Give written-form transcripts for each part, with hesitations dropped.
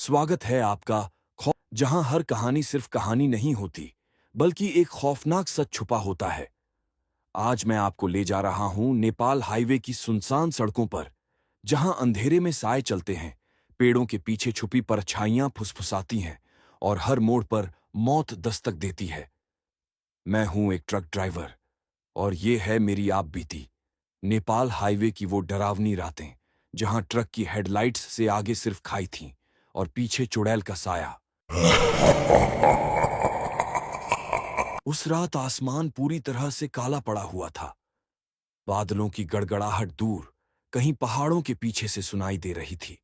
स्वागत है आपका जहां हर कहानी सिर्फ कहानी नहीं होती, बल्कि एक खौफनाक सच छुपा होता है। आज मैं आपको ले जा रहा हूं नेपाल हाईवे की सुनसान सड़कों पर, जहां अंधेरे में साए चलते हैं, पेड़ों के पीछे छुपी परछाइयां फुसफुसाती हैं और हर मोड़ पर मौत दस्तक देती है। मैं हूं एक ट्रक ड्राइवर और ये है मेरी आप बीती नेपाल हाईवे की वो डरावनी रातें, जहां ट्रक की हेडलाइट्स से आगे सिर्फ खाई थीं और पीछे चुड़ैल का साया। उस रात आसमान पूरी तरह से काला पड़ा हुआ था। बादलों की गड़गड़ाहट दूर कहीं पहाड़ों के पीछे से सुनाई दे रही थी।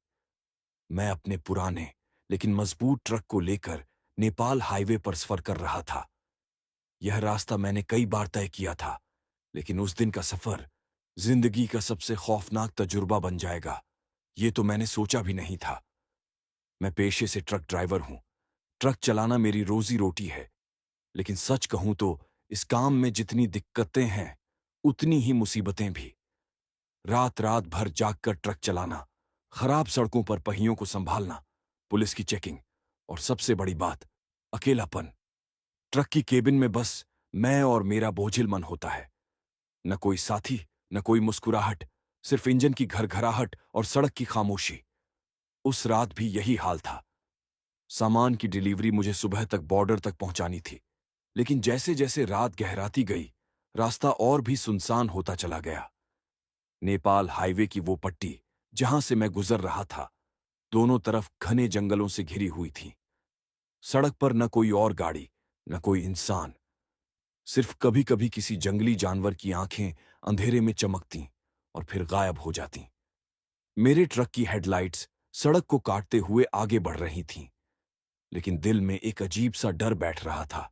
मैं अपने पुराने लेकिन मजबूत ट्रक को लेकर नेपाल हाईवे पर सफर कर रहा था। यह रास्ता मैंने कई बार तय किया था, लेकिन उस दिन का सफर जिंदगी का सबसे खौफनाक तजुर्बा बन जाएगा, ये तो मैंने सोचा भी नहीं था। मैं पेशे से ट्रक ड्राइवर हूं। ट्रक चलाना मेरी रोजी रोटी है, लेकिन सच कहूं तो इस काम में जितनी दिक्कतें हैं, उतनी ही मुसीबतें भी। रात रात भर जागकर ट्रक चलाना, खराब सड़कों पर पहियों को संभालना, पुलिस की चेकिंग और सबसे बड़ी बात, अकेलापन। ट्रक की केबिन में बस मैं और मेरा बोझिल मन होता है। न कोई साथी, न कोई मुस्कुराहट, सिर्फ इंजन की घरघराहट और सड़क की खामोशी। उस रात भी यही हाल था। सामान की डिलीवरी मुझे सुबह तक बॉर्डर तक पहुंचानी थी, लेकिन जैसे जैसे रात गहराती गई, रास्ता और भी सुनसान होता चला गया। नेपाल हाईवे की वो पट्टी जहां से मैं गुजर रहा था, दोनों तरफ घने जंगलों से घिरी हुई थी। सड़क पर न कोई और गाड़ी, न कोई इंसान, सिर्फ कभी कभी किसी जंगली जानवर की आंखें अंधेरे में चमकतीं और फिर गायब हो जातीं। मेरे ट्रक की हेडलाइट्स सड़क को काटते हुए आगे बढ़ रही थीं, लेकिन दिल में एक अजीब सा डर बैठ रहा था,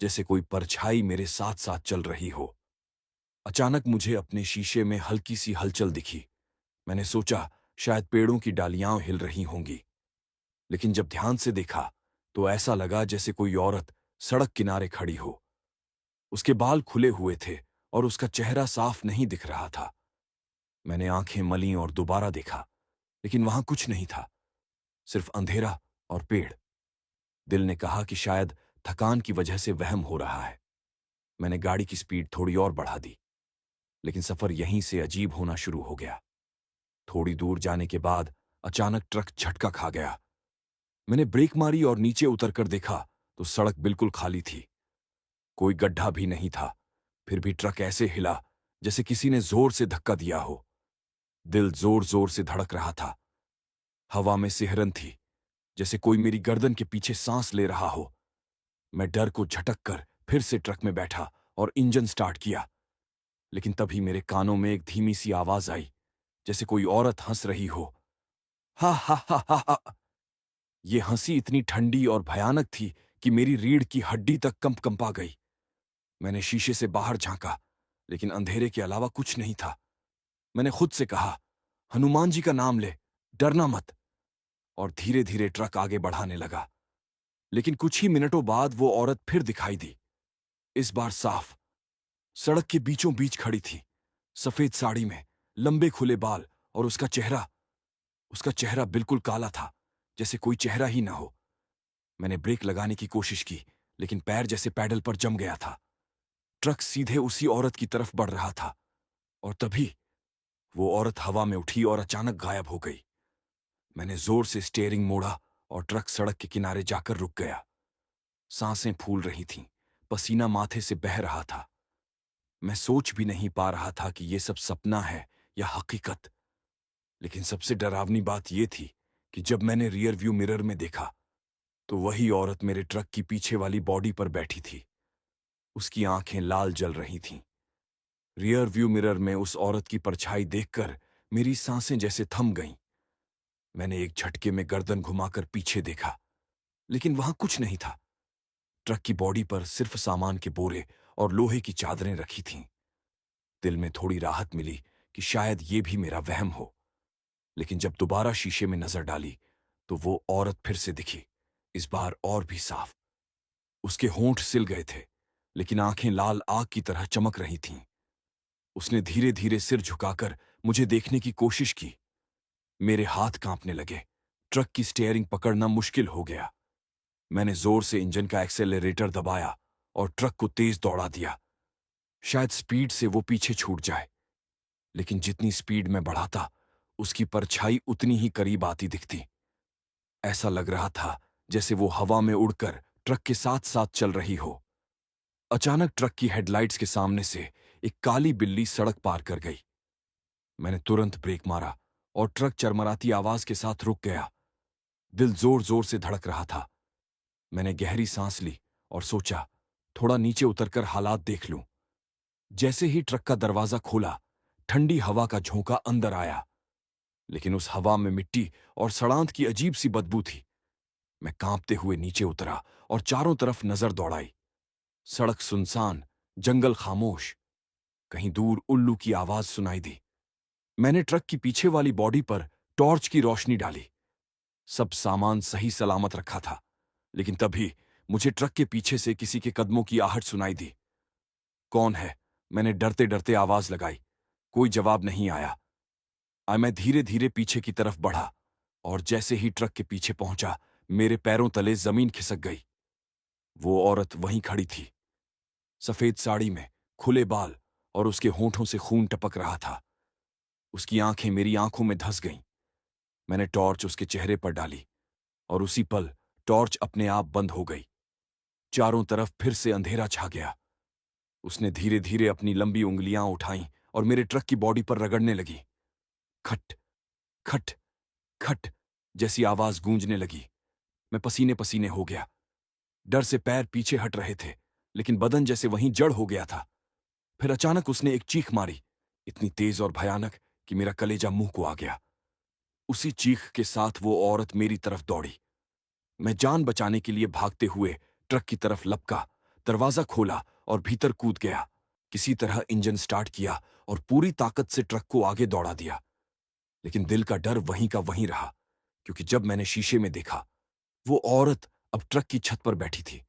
जैसे कोई परछाई मेरे साथ साथ चल रही हो। अचानक मुझे अपने शीशे में हल्की सी हलचल दिखी। मैंने सोचा शायद पेड़ों की डालियां हिल रही होंगी, लेकिन जब ध्यान से देखा तो ऐसा लगा जैसे कोई औरत सड़क किनारे खड़ी हो। उसके बाल खुले हुए थे और उसका चेहरा साफ नहीं दिख रहा था। मैंने आंखें मलीं और दोबारा देखा, लेकिन वहां कुछ नहीं था, सिर्फ अंधेरा और पेड़। दिल ने कहा कि शायद थकान की वजह से वहम हो रहा है। मैंने गाड़ी की स्पीड थोड़ी और बढ़ा दी, लेकिन सफर यहीं से अजीब होना शुरू हो गया। थोड़ी दूर जाने के बाद अचानक ट्रक झटका खा गया। मैंने ब्रेक मारी और नीचे उतरकर देखा तो सड़क बिल्कुल खाली थी। कोई गड्ढा भी नहीं था। फिर भी ट्रक ऐसे हिला जैसे किसी ने जोर से धक्का दिया हो। दिल जोर जोर से धड़क रहा था। हवा में सिहरन थी, जैसे कोई मेरी गर्दन के पीछे सांस ले रहा हो। मैं डर को झटक कर फिर से ट्रक में बैठा और इंजन स्टार्ट किया, लेकिन तभी मेरे कानों में एक धीमी सी आवाज आई, जैसे कोई औरत हंस रही हो। हा हा हा हा हा। ये हंसी इतनी ठंडी और भयानक थी कि मेरी रीढ़ की हड्डी तक कंपा गई। मैंने शीशे से बाहर झांका, लेकिन अंधेरे के अलावा कुछ नहीं था। मैंने खुद से कहा, हनुमान जी का नाम ले, डरना मत, और धीरे धीरे ट्रक आगे बढ़ाने लगा। लेकिन कुछ ही मिनटों बाद वो औरत फिर दिखाई दी, इस बार साफ। सड़क के बीचों बीच खड़ी थी, सफेद साड़ी में, लंबे खुले बाल, और उसका चेहरा बिल्कुल काला था, जैसे कोई चेहरा ही ना हो। मैंने ब्रेक लगाने की कोशिश की, लेकिन पैर जैसे पैडल पर जम गया था। ट्रक सीधे उसी औरत की तरफ बढ़ रहा था, और तभी वो औरत हवा में उठी और अचानक गायब हो गई। मैंने जोर से स्टीयरिंग मोड़ा और ट्रक सड़क के किनारे जाकर रुक गया। सांसें फूल रही थीं, पसीना माथे से बह रहा था। मैं सोच भी नहीं पा रहा था कि ये सब सपना है या हकीकत। लेकिन सबसे डरावनी बात यह थी कि जब मैंने रियर व्यू मिरर में देखा, तो वही औरत मेरे ट्रक की पीछे वाली बॉडी पर बैठी थी। उसकी आंखें लाल जल रही थीं। रियर व्यू मिरर में उस औरत की परछाई देखकर मेरी सांसें जैसे थम गईं। मैंने एक झटके में गर्दन घुमाकर पीछे देखा, लेकिन वहां कुछ नहीं था। ट्रक की बॉडी पर सिर्फ सामान के बोरे और लोहे की चादरें रखी थीं। दिल में थोड़ी राहत मिली कि शायद ये भी मेरा वहम हो। लेकिन जब दोबारा शीशे में नजर डाली, तो वो औरत फिर से दिखी, इस बार और भी साफ। उसके होंठ सिल गए थे, लेकिन आंखें लाल आग की तरह चमक रही थीं। उसने धीरे धीरे सिर झुकाकर मुझे देखने की कोशिश की। मेरे हाथ कांपने लगे, ट्रक की स्टीयरिंग पकड़ना मुश्किल हो गया। मैंने जोर से इंजन का एक्सेलरेटर दबाया और ट्रक को तेज दौड़ा दिया। शायद स्पीड से वो पीछे छूट जाए, लेकिन जितनी स्पीड में बढ़ाता, उसकी परछाई उतनी ही करीब आती दिखती। ऐसा लग रहा था जैसे वो हवा में उड़कर ट्रक के साथ साथ चल रही हो। अचानक ट्रक की हेडलाइट्स के सामने से एक काली बिल्ली सड़क पार कर गई। मैंने तुरंत ब्रेक मारा और ट्रक चरमराती आवाज के साथ रुक गया। दिल जोर जोर से धड़क रहा था। मैंने गहरी सांस ली और सोचा, थोड़ा नीचे उतरकर हालात देख लूं। जैसे ही ट्रक का दरवाजा खोला, ठंडी हवा का झोंका अंदर आया, लेकिन उस हवा में मिट्टी और सड़ांत की अजीब सी बदबू थी। मैं कांपते हुए नीचे उतरा और चारों तरफ नजर दौड़ाई। सड़क सुनसान, जंगल खामोश। कहीं दूर उल्लू की आवाज सुनाई दी। मैंने ट्रक की पीछे वाली बॉडी पर टॉर्च की रोशनी डाली। सब सामान सही सलामत रखा था, लेकिन तभी मुझे ट्रक के पीछे से किसी के कदमों की आहट सुनाई दी। कौन है? मैंने डरते डरते आवाज लगाई। कोई जवाब नहीं आया। मैं धीरे धीरे पीछे की तरफ बढ़ा और जैसे ही ट्रक के पीछे पहुंचा, मेरे पैरों तले जमीन खिसक गई। वो औरत वहीं खड़ी थी, सफेद साड़ी में, खुले बाल, और उसके होंठों से खून टपक रहा था। उसकी आंखें मेरी आंखों में धंस गईं। मैंने टॉर्च उसके चेहरे पर डाली और उसी पल टॉर्च अपने आप बंद हो गई। चारों तरफ फिर से अंधेरा छा गया। उसने धीरे धीरे अपनी लंबी उंगलियां उठाईं और मेरे ट्रक की बॉडी पर रगड़ने लगी। खट खट खट जैसी आवाज गूंजने लगी। मैं पसीने पसीने हो गया। डर से पैर पीछे हट रहे थे, लेकिन बदन जैसे वहीं जड़ हो गया था। फिर अचानक उसने एक चीख मारी, इतनी तेज और भयानक कि मेरा कलेजा मुंह को आ गया। उसी चीख के साथ वो औरत मेरी तरफ दौड़ी। मैं जान बचाने के लिए भागते हुए ट्रक की तरफ लपका, दरवाजा खोला और भीतर कूद गया। किसी तरह इंजन स्टार्ट किया और पूरी ताकत से ट्रक को आगे दौड़ा दिया। लेकिन दिल का डर वहीं का वहीं रहा, क्योंकि जब मैंने शीशे में देखा, वो औरत अब ट्रक की छत पर बैठी थी।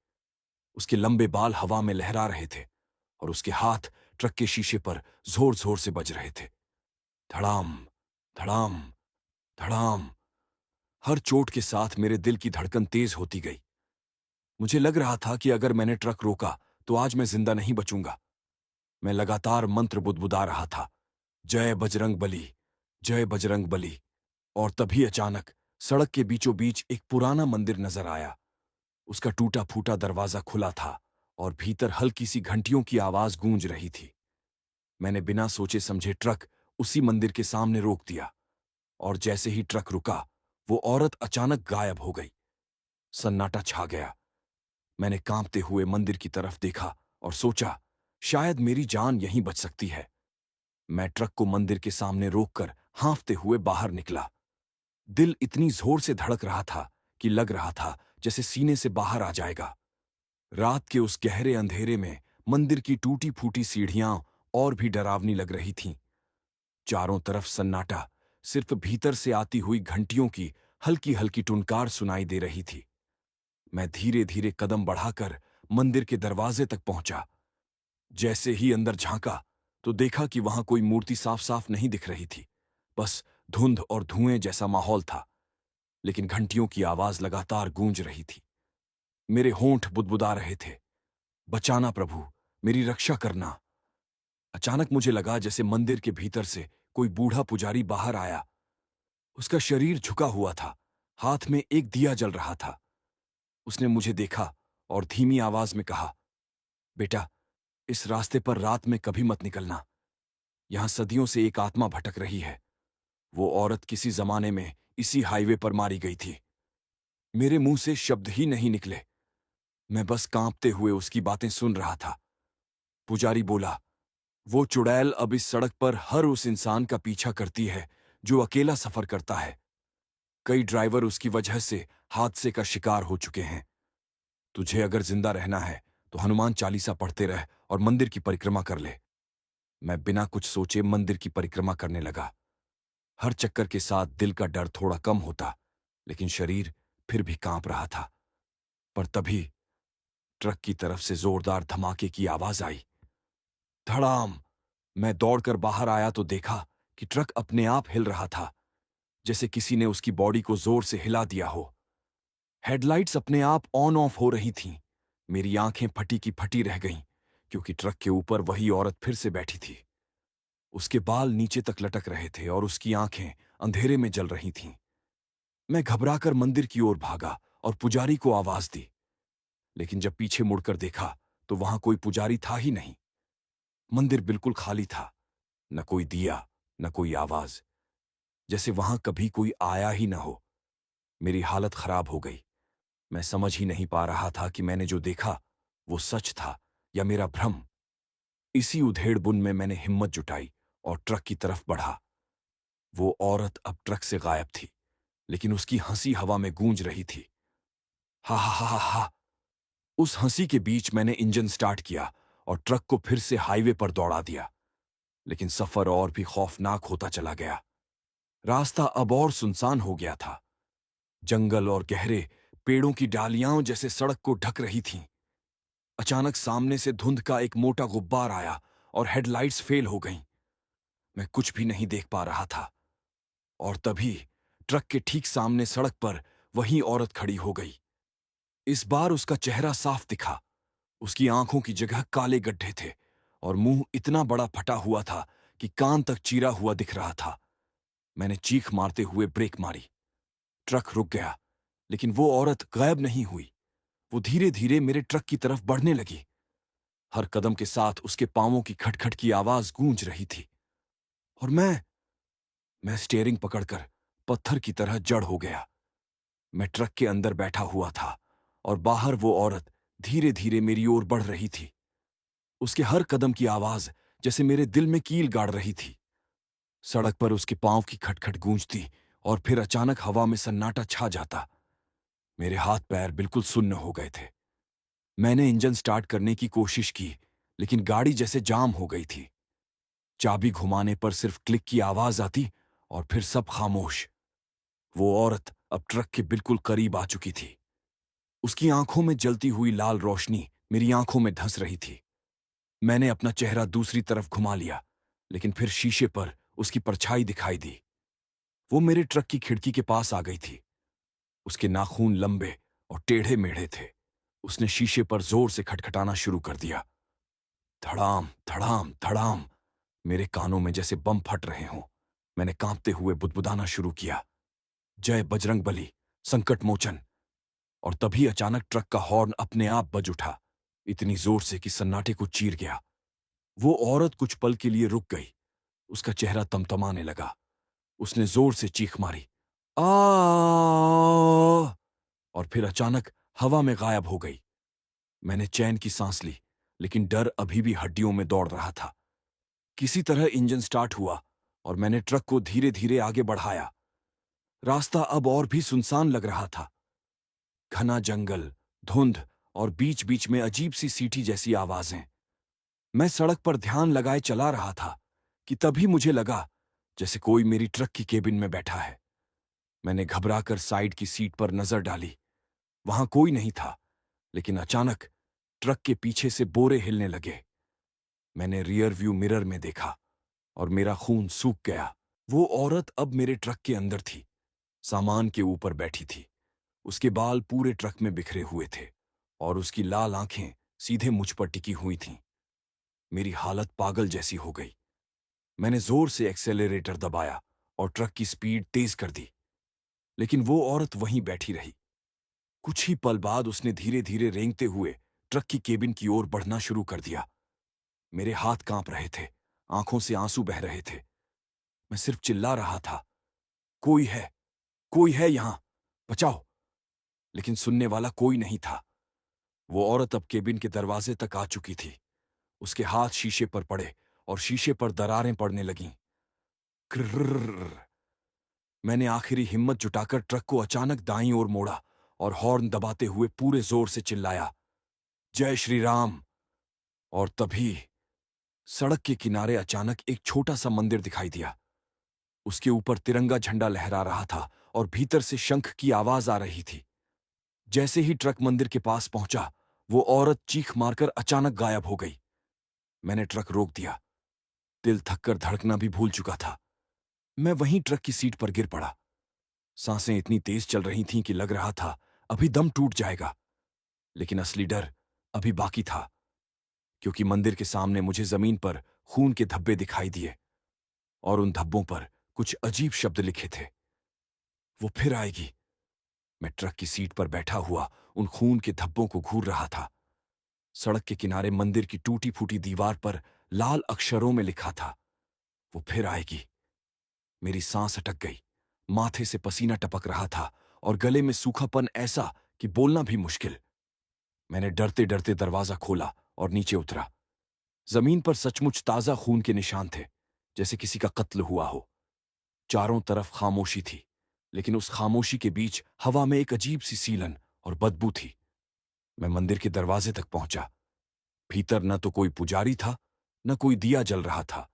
उसके लंबे बाल हवा में लहरा रहे थे और उसके हाथ ट्रक के शीशे पर जोर जोर से बज रहे थे। धड़ाम, धड़ाम, धड़ाम। हर चोट के साथ मेरे दिल की धड़कन तेज होती गई। मुझे लग रहा था कि अगर मैंने ट्रक रोका तो आज मैं जिंदा नहीं बचूंगा। मैं लगातार मंत्र बुदबुदा रहा था, जय बजरंग बली, जय बजरंग बली। और तभी अचानक सड़क के बीचों बीच एक पुराना मंदिर नजर आया। उसका टूटा फूटा दरवाजा खुला था और भीतर हल्की सी घंटियों की आवाज गूंज रही थी। मैंने बिना सोचे समझे ट्रक उसी मंदिर के सामने रोक दिया, और जैसे ही ट्रक रुका, वो औरत अचानक गायब हो गई। सन्नाटा छा गया। मैंने कांपते हुए मंदिर की तरफ देखा और सोचा, शायद मेरी जान यहीं बच सकती है। मैं ट्रक को मंदिर के सामने रोककर हांफते हुए बाहर निकला। दिल इतनी जोर से धड़क रहा था कि लग रहा था जैसे सीने से बाहर आ जाएगा। रात के उस गहरे अंधेरे में मंदिर की टूटी फूटी सीढ़ियां और भी डरावनी लग रही थीं। चारों तरफ सन्नाटा, सिर्फ भीतर से आती हुई घंटियों की हल्की हल्की टुनकार सुनाई दे रही थी। मैं धीरे धीरे कदम बढ़ाकर मंदिर के दरवाजे तक पहुंचा। जैसे ही अंदर झांका तो देखा कि वहां कोई मूर्ति साफ साफ नहीं दिख रही थी, बस धुंध और धुएं जैसा माहौल था। लेकिन घंटियों की आवाज लगातार गूंज रही थी। मेरे होंठ बुदबुदा रहे थे, बचाना प्रभु, मेरी रक्षा करना। अचानक मुझे लगा जैसे मंदिर के भीतर से कोई बूढ़ा पुजारी बाहर आया। उसका शरीर झुका हुआ था, हाथ में एक दिया जल रहा था। उसने मुझे देखा और धीमी आवाज में कहा, बेटा, इस रास्ते पर रात में कभी मत निकलना। यहां सदियों से एक आत्मा भटक रही है। वो औरत किसी जमाने में इसी हाईवे पर मारी गई थी। मेरे मुंह से शब्द ही नहीं निकले। मैं बस कांपते हुए उसकी बातें सुन रहा था। पुजारी बोला, वो चुड़ैल अब इस सड़क पर हर उस इंसान का पीछा करती है जो अकेला सफर करता है। कई ड्राइवर उसकी वजह से हादसे का शिकार हो चुके हैं। तुझे अगर जिंदा रहना है तो हनुमान चालीसा पढ़ते रह और मंदिर की परिक्रमा कर ले। मैं बिना कुछ सोचे मंदिर की परिक्रमा करने लगा। हर चक्कर के साथ दिल का डर थोड़ा कम होता, लेकिन शरीर फिर भी कांप रहा था। पर तभी ट्रक की तरफ से जोरदार धमाके की आवाज आई। धड़ाम। मैं दौड़कर बाहर आया तो देखा कि ट्रक अपने आप हिल रहा था। जैसे किसी ने उसकी बॉडी को जोर से हिला दिया हो। हेडलाइट्स अपने आप ऑन ऑफ हो रही थीं। मेरी आंखें फटी की फटी रह गईं, क्योंकि ट्रक के ऊपर वही औरत फिर से बैठी थी। उसके बाल नीचे तक लटक रहे थे और उसकी आंखें अंधेरे में जल रही थीं। मैं घबराकर मंदिर की ओर भागा और पुजारी को आवाज दी, लेकिन जब पीछे मुड़कर देखा तो वहां कोई पुजारी था ही नहीं। मंदिर बिल्कुल खाली था, न कोई दिया, न कोई आवाज, जैसे वहां कभी कोई आया ही न हो। मेरी हालत खराब हो गई। मैं समझ ही नहीं पा रहा था कि मैंने जो देखा वो सच था या मेरा भ्रम। इसी उधेड़-बुन में मैंने हिम्मत जुटाई और ट्रक की तरफ बढ़ा। वो औरत अब ट्रक से गायब थी, लेकिन उसकी हंसी हवा में गूंज रही थी। हा हा हा हा हा। उस हंसी के बीच मैंने इंजन स्टार्ट किया और ट्रक को फिर से हाईवे पर दौड़ा दिया। लेकिन सफर और भी खौफनाक होता चला गया। रास्ता अब और सुनसान हो गया था। जंगल और गहरे पेड़ों की डालियां जैसे सड़क को ढक रही थीं। अचानक सामने से धुंध का एक मोटा गुब्बार आया और हेडलाइट्स फेल हो गईं। मैं कुछ भी नहीं देख पा रहा था। और तभी ट्रक के ठीक सामने सड़क पर वही औरत खड़ी हो गई। इस बार उसका चेहरा साफ दिखा। उसकी आंखों की जगह काले गड्ढे थे और मुंह इतना बड़ा फटा हुआ था कि कान तक चीरा हुआ दिख रहा था। मैंने चीख मारते हुए ब्रेक मारी। ट्रक रुक गया, लेकिन वो औरत गायब नहीं हुई। वो धीरे धीरे मेरे ट्रक की तरफ बढ़ने लगी। हर कदम के साथ उसके पांवों की खटखट की आवाज गूंज रही थी। और मैं स्टीयरिंग पकड़कर पत्थर की तरह जड़ हो गया। मैं ट्रक के अंदर बैठा हुआ था और बाहर वो औरत धीरे धीरे मेरी ओर बढ़ रही थी। उसके हर कदम की आवाज जैसे मेरे दिल में कील गाड़ रही थी। सड़क पर उसके पांव की खटखट गूंजती और फिर अचानक हवा में सन्नाटा छा जाता। मेरे हाथ पैर बिल्कुल सुन्न हो गए थे। मैंने इंजन स्टार्ट करने की कोशिश की, लेकिन गाड़ी जैसे जाम हो गई थी। चाबी घुमाने पर सिर्फ क्लिक की आवाज आती और फिर सब खामोश। वो औरत अब ट्रक के बिल्कुल करीब आ चुकी थी। उसकी आंखों में जलती हुई लाल रोशनी मेरी आंखों में धंस रही थी। मैंने अपना चेहरा दूसरी तरफ घुमा लिया, लेकिन फिर शीशे पर उसकी परछाई दिखाई दी। वो मेरे ट्रक की खिड़की के पास आ गई थी। उसके नाखून लंबे और टेढ़े मेढ़े थे। उसने शीशे पर जोर से खटखटाना शुरू कर दिया। धड़ाम धड़ाम धड़ाम। मेरे कानों में जैसे बम फट रहे हों। मैंने कांपते हुए बुदबुदाना शुरू किया, जय बजरंग बली, संकट मोचन। और तभी अचानक ट्रक का हॉर्न अपने आप बज उठा, इतनी जोर से कि सन्नाटे को चीर गया। वो औरत कुछ पल के लिए रुक गई। उसका चेहरा तमतमाने लगा। उसने जोर से चीख मारी, आ! और फिर अचानक हवा में गायब हो गई। मैंने चैन की सांस ली, लेकिन डर अभी भी हड्डियों में दौड़ रहा था। किसी तरह इंजन स्टार्ट हुआ और मैंने ट्रक को धीरे धीरे आगे बढ़ाया। रास्ता अब और भी सुनसान लग रहा था। घना जंगल, धुंध और बीच बीच में अजीब सी सीटी जैसी आवाजें। मैं सड़क पर ध्यान लगाए चला रहा था कि तभी मुझे लगा जैसे कोई मेरी ट्रक की केबिन में बैठा है। मैंने घबराकर साइड की सीट पर नजर डाली। वहां कोई नहीं था, लेकिन अचानक ट्रक के पीछे से बोरे हिलने लगे। मैंने रियर व्यू मिरर में देखा और मेरा खून सूख गया। वो औरत अब मेरे ट्रक के अंदर थी, सामान के ऊपर बैठी थी। उसके बाल पूरे ट्रक में बिखरे हुए थे और उसकी लाल आंखें सीधे मुझ पर टिकी हुई थीं। मेरी हालत पागल जैसी हो गई। मैंने जोर से एक्सेलरेटर दबाया और ट्रक की स्पीड तेज कर दी, लेकिन वो औरत वहीं बैठी रही। कुछ ही पल बाद उसने धीरे धीरे रेंगते हुए ट्रक की केबिन की ओर बढ़ना शुरू कर दिया। मेरे हाथ कांप रहे थे, आंखों से आंसू बह रहे थे। मैं सिर्फ चिल्ला रहा था, कोई है, कोई है यहां, बचाओ। लेकिन सुनने वाला कोई नहीं था। वो औरत अब केबिन के दरवाजे तक आ चुकी थी। उसके हाथ शीशे पर पड़े और शीशे पर दरारें पड़ने लगीं। क्र्रर्रर्र। मैंने आखिरी हिम्मत जुटाकर ट्रक को अचानक दाईं ओर मोड़ा और हॉर्न दबाते हुए पूरे जोर से चिल्लाया, जय श्री राम। और तभी सड़क के किनारे अचानक एक छोटा सा मंदिर दिखाई दिया। उसके ऊपर तिरंगा झंडा लहरा रहा था और भीतर से शंख की आवाज आ रही थी। जैसे ही ट्रक मंदिर के पास पहुंचा, वो औरत चीख मारकर अचानक गायब हो गई। मैंने ट्रक रोक दिया। दिल थककर धड़कना भी भूल चुका था। मैं वहीं ट्रक की सीट पर गिर पड़ा। सांसें इतनी तेज चल रही थीं कि लग रहा था अभी दम टूट जाएगा। लेकिन असली डर अभी बाकी था, क्योंकि मंदिर के सामने मुझे जमीन पर खून के धब्बे दिखाई दिए और उन धब्बों पर कुछ अजीब शब्द लिखे थे। वो फिर आएगी। मैं ट्रक की सीट पर बैठा हुआ उन खून के धब्बों को घूर रहा था। सड़क के किनारे मंदिर की टूटी फूटी दीवार पर लाल अक्षरों में लिखा था, वो फिर आएगी। मेरी सांस अटक गई, माथे से पसीना टपक रहा था और गले में सूखापन ऐसा कि बोलना भी मुश्किल। मैंने डरते डरते दरवाजा खोला और नीचे उतरा। जमीन पर सचमुच ताजा खून के निशान थे, जैसे किसी का कत्ल हुआ हो। चारों तरफ खामोशी थी, लेकिन उस खामोशी के बीच हवा में एक अजीब सी सीलन और बदबू थी। मैं मंदिर के दरवाजे तक पहुंचा। भीतर न तो कोई पुजारी था, न कोई दिया जल रहा था।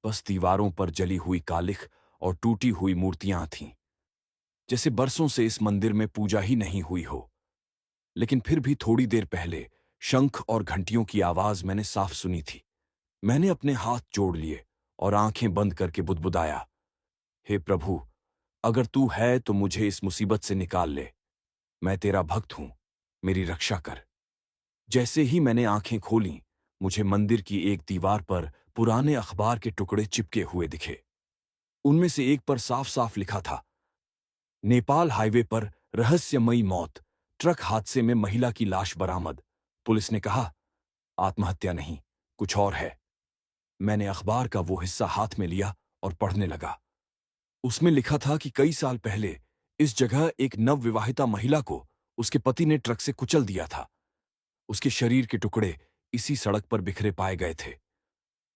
बस दीवारों पर जली हुई कालिख और टूटी हुई मूर्तियां थीं, जैसे बरसों से इस मंदिर में पूजा ही नहीं हुई हो। लेकिन फिर भी थोड़ी देर पहले शंख और घंटियों की आवाज मैंने साफ सुनी थी। मैंने अपने हाथ जोड़ लिए और आंखें बंद करके बुदबुदाया, हे प्रभु, अगर तू है तो मुझे इस मुसीबत से निकाल ले। मैं तेरा भक्त हूं, मेरी रक्षा कर। जैसे ही मैंने आंखें खोलीं, मुझे मंदिर की एक दीवार पर पुराने अखबार के टुकड़े चिपके हुए दिखे। उनमें से एक पर साफ साफ लिखा था, नेपाल हाईवे पर रहस्यमयी मौत, ट्रक हादसे में महिला की लाश बरामद। पुलिस ने कहा, आत्महत्या नहीं, कुछ और है। मैंने अखबार का वो हिस्सा हाथ में लिया और पढ़ने लगा। उसमें लिखा था कि कई साल पहले इस जगह एक नवविवाहिता महिला को उसके पति ने ट्रक से कुचल दिया था। उसके शरीर के टुकड़े इसी सड़क पर बिखरे पाए गए थे।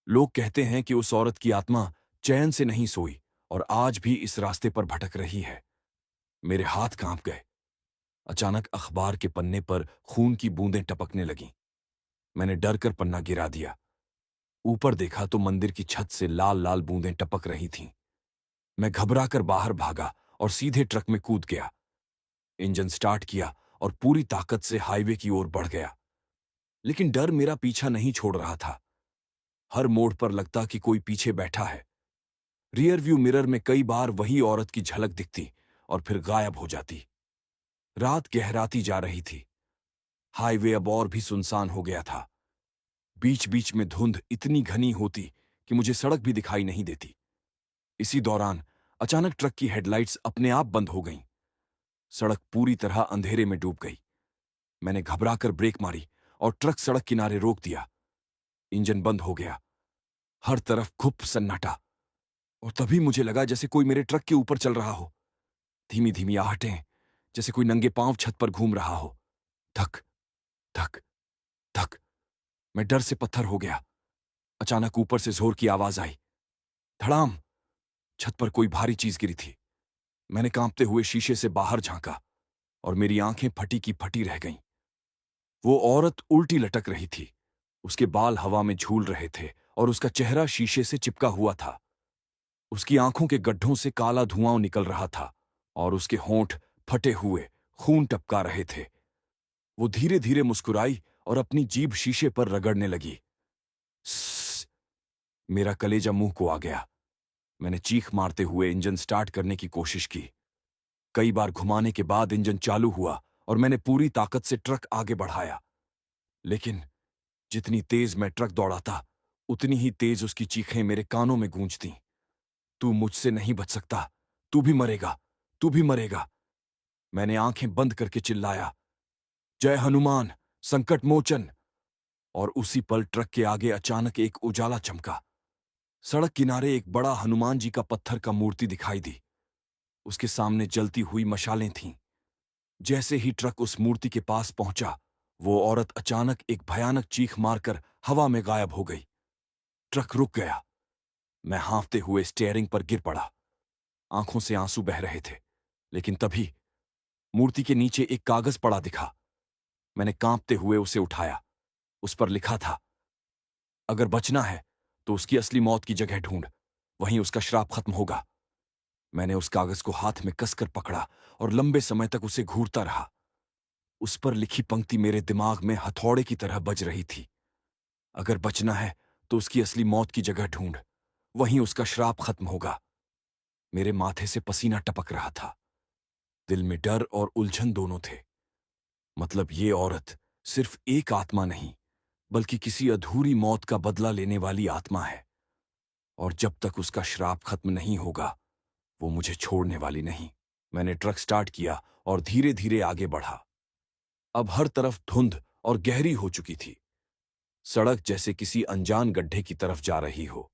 लोग कहते हैं कि उस औरत की आत्मा चैन से नहीं सोई और आज भी इस रास्ते पर भटक रही है। मेरे हाथ कांप गए। अचानक अखबार के पन्ने पर खून की बूंदें टपकने लगीं। मैंने डर कर पन्ना गिरा दिया। ऊपर देखा तो मंदिर की छत से लाल लाल बूंदें टपक रही थीं। मैं घबराकर बाहर भागा और सीधे ट्रक में कूद गया। इंजन स्टार्ट किया और पूरी ताकत से हाईवे की ओर बढ़ गया। लेकिन डर मेरा पीछा नहीं छोड़ रहा था। हर मोड़ पर लगता कि कोई पीछे बैठा है। रियर व्यू मिरर में कई बार वही औरत की झलक दिखती और फिर गायब हो जाती। रात गहराती जा रही थी। हाईवे अब और भी सुनसान हो गया था। बीच बीच में धुंध इतनी घनी होती कि मुझे सड़क भी दिखाई नहीं देती। इसी दौरान अचानक ट्रक की हेडलाइट्स अपने आप बंद हो गईं। सड़क पूरी तरह अंधेरे में डूब गई। मैंने घबराकर ब्रेक मारी और ट्रक सड़क किनारे रोक दिया। इंजन बंद हो गया। हर तरफ घुप सन्नाटा। और तभी मुझे लगा जैसे कोई मेरे ट्रक के ऊपर चल रहा हो। धीमी धीमी आहटें, जैसे कोई नंगे पांव छत पर घूम रहा हो। धक धक धक। मैं डर से पत्थर हो गया। अचानक ऊपर से जोर की आवाज आई। धड़ाम। छत पर कोई भारी चीज गिरी थी। मैंने कांपते हुए शीशे से बाहर झांका और मेरी आंखें फटी की फटी रह गईं। वो औरत उल्टी लटक रही थी। उसके बाल हवा में झूल रहे थे और उसका चेहरा शीशे से चिपका हुआ था। उसकी आंखों के गड्ढों से काला धुआं निकल रहा था और उसके होंठ फटे हुए खून टपका रहे थे। वो धीरे धीरे मुस्कुराई और अपनी जीभ शीशे पर रगड़ने लगी। स्स। मेरा कलेजा मुंह को आ गया। मैंने चीख मारते हुए इंजन स्टार्ट करने की कोशिश की। कई बार घुमाने के बाद इंजन चालू हुआ और मैंने पूरी ताकत से ट्रक आगे बढ़ाया। लेकिन जितनी तेज मैं ट्रक दौड़ाता, उतनी ही तेज उसकी चीखें मेरे कानों में गूंजतीं। तू मुझसे नहीं बच सकता, तू भी मरेगा, तू भी मरेगा। मैंने आंखें बंद करके चिल्लाया, जय हनुमान संकट मोचन। और उसी पल ट्रक के आगे अचानक एक उजाला चमका। सड़क किनारे एक बड़ा हनुमान जी का पत्थर का मूर्ति दिखाई दी। उसके सामने जलती हुई मशालें थीं। जैसे ही ट्रक उस मूर्ति के पास पहुंचा, वो औरत अचानक एक भयानक चीख मारकर हवा में गायब हो गई। ट्रक रुक गया। मैं हांफते हुए स्टीयरिंग पर गिर पड़ा। आंखों से आंसू बह रहे थे। लेकिन तभी मूर्ति के नीचे एक कागज पड़ा दिखा। मैंने कांपते हुए उसे उठाया। उस पर लिखा था, अगर बचना है तो उसकी असली मौत की जगह ढूंढ, वहीं उसका श्राप खत्म होगा। मैंने उस कागज को हाथ में कसकर पकड़ा और लंबे समय तक उसे घूरता रहा। उस पर लिखी पंक्ति मेरे दिमाग में हथौड़े की तरह बज रही थी। अगर बचना है तो उसकी असली मौत की जगह ढूंढ, वहीं उसका श्राप खत्म होगा। मेरे माथे से पसीना टपक रहा था। दिल में डर और उलझन दोनों थे। मतलब ये औरत सिर्फ एक आत्मा नहीं, बल्कि किसी अधूरी मौत का बदला लेने वाली आत्मा है। और जब तक उसका श्राप खत्म नहीं होगा, वो मुझे छोड़ने वाली नहीं। मैंने ट्रक स्टार्ट किया और धीरे धीरे आगे बढ़ा। अब हर तरफ धुंध और गहरी हो चुकी थी। सड़क जैसे किसी अनजान गड्ढे की तरफ जा रही हो।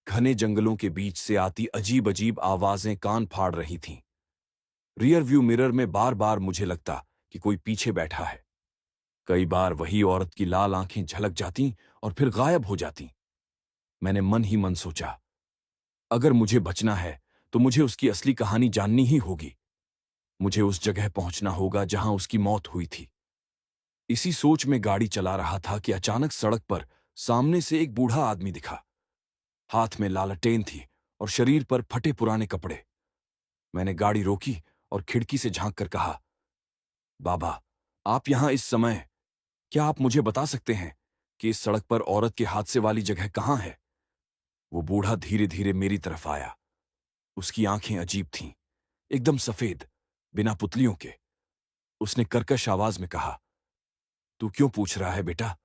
घने जंगलों के बीच से आती अजीब अजीब आवाजें कान फाड़ रही थीं। रियर व्यू मिरर में बार बार मुझे लगता कि कोई पीछे बैठा है। कई बार वही औरत की लाल आंखें झलक जातीं और फिर गायब हो जातीं। मैंने मन ही मन सोचा, अगर मुझे बचना है तो मुझे उसकी असली कहानी जाननी ही होगी। मुझे उस जगह पहुंचना होगा जहां उसकी मौत हुई थी। इसी सोच में गाड़ी चला रहा था कि अचानक सड़क पर सामने से एक बूढ़ा आदमी दिखा। हाथ में लालटेन थी और शरीर पर फटे पुराने कपड़े। मैंने गाड़ी रोकी और खिड़की से झांक कर कहा, बाबा, आप यहां इस समय? क्या आप मुझे बता सकते हैं कि इस सड़क पर औरत के हादसे वाली जगह कहां है? वो बूढ़ा धीरे धीरे मेरी तरफ आया। उसकी आंखें अजीब थीं, एकदम सफेद, बिना पुतलियों के। उसने कर्कश आवाज में कहा, तू क्यों पूछ रहा है बेटा?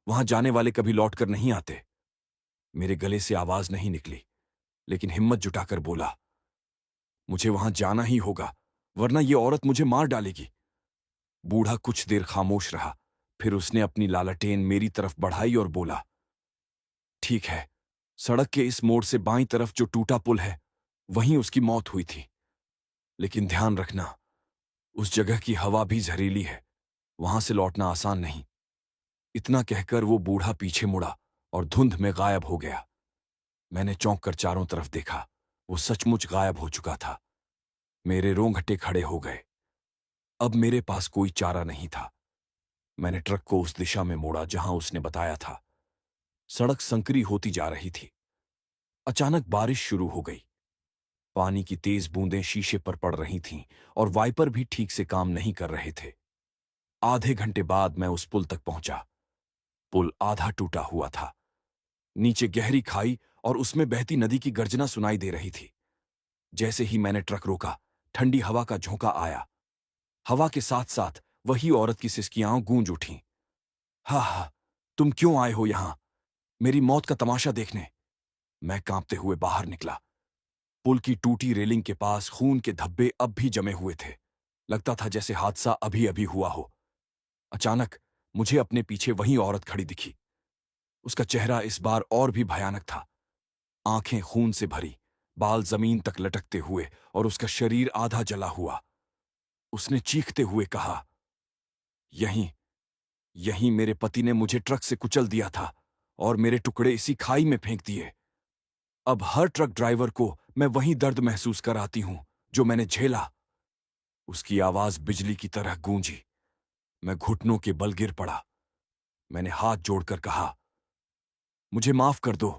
वहां जाने वाले कभी लौट कर नहीं आते। मेरे गले से आवाज नहीं निकली, लेकिन हिम्मत जुटाकर बोला, मुझे वहां जाना ही होगा, वरना ये औरत मुझे मार डालेगी। बूढ़ा कुछ देर खामोश रहा, फिर उसने अपनी लालटेन मेरी तरफ बढ़ाई और बोला, ठीक है, सड़क के इस मोड़ से बाईं तरफ जो टूटा पुल है, वहीं उसकी मौत हुई थी। लेकिन ध्यान रखना, उस जगह की हवा भी जहरीली है, वहां से लौटना आसान नहीं। इतना कहकर वो बूढ़ा पीछे मुड़ा और धुंध में गायब हो गया। मैंने चौंक कर चारों तरफ देखा। वो सचमुच गायब हो चुका था। मेरे रोंगटे खड़े हो गए। अब मेरे पास कोई चारा नहीं था। मैंने ट्रक को उस दिशा में मोड़ा जहां उसने बताया था। सड़क संकरी होती जा रही थी। अचानक बारिश शुरू हो गई। पानी की तेज बूंदें शीशे पर पड़ रही थीं और वाइपर भी ठीक से काम नहीं कर रहे थे। आधे घंटे बाद मैं उस पुल तक पहुंचा। पुल आधा टूटा हुआ था। नीचे गहरी खाई और उसमें बहती नदी की गर्जना सुनाई दे रही थी। जैसे ही मैंने ट्रक रोका, ठंडी हवा का झोंका आया। हवा के साथ साथ वही औरत की सिसकियां गूंज उठीं। हा हा, तुम क्यों आए हो यहां? मेरी मौत का तमाशा देखने? मैं कांपते हुए बाहर निकला। पुल की टूटी रेलिंग के पास खून के धब्बे अब भी जमे हुए थे। लगता था जैसे हादसा अभी अभी हुआ हो। अचानक मुझे अपने पीछे वही औरत खड़ी दिखी। उसका चेहरा इस बार और भी भयानक था। आंखें खून से भरी, बाल जमीन तक लटकते हुए और उसका शरीर आधा जला हुआ। उसने चीखते हुए कहा, यहीं यहीं मेरे पति ने मुझे ट्रक से कुचल दिया था और मेरे टुकड़े इसी खाई में फेंक दिए। अब हर ट्रक ड्राइवर को मैं वही दर्द महसूस कराती हूं जो मैंने झेला। उसकी आवाज बिजली की तरह गूंजी। मैं घुटनों के बल गिर पड़ा। मैंने हाथ जोड़कर कहा, मुझे माफ कर दो।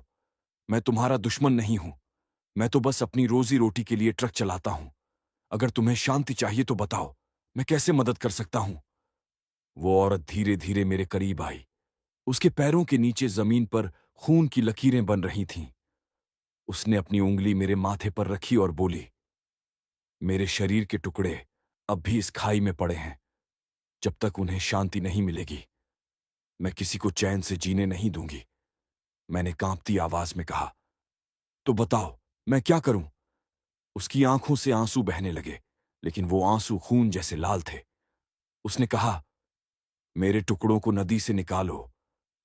मैं तुम्हारा दुश्मन नहीं हूं। मैं तो बस अपनी रोजी रोटी के लिए ट्रक चलाता हूं। अगर तुम्हें शांति चाहिए तो बताओ, मैं कैसे मदद कर सकता हूं? वो औरत धीरे धीरे मेरे करीब आई। उसके पैरों के नीचे जमीन पर खून की लकीरें बन रही थीं। उसने अपनी उंगली मेरे माथे पर रखी और बोली, मेरे शरीर के टुकड़े अब भी इस खाई में पड़े हैं। जब तक उन्हें शांति नहीं मिलेगी, मैं किसी को चैन से जीने नहीं दूंगी। मैंने कांपती आवाज में कहा, तो बताओ, मैं क्या करूं? उसकी आंखों से आंसू बहने लगे, लेकिन वो आंसू खून जैसे लाल थे। उसने कहा, मेरे टुकड़ों को नदी से निकालो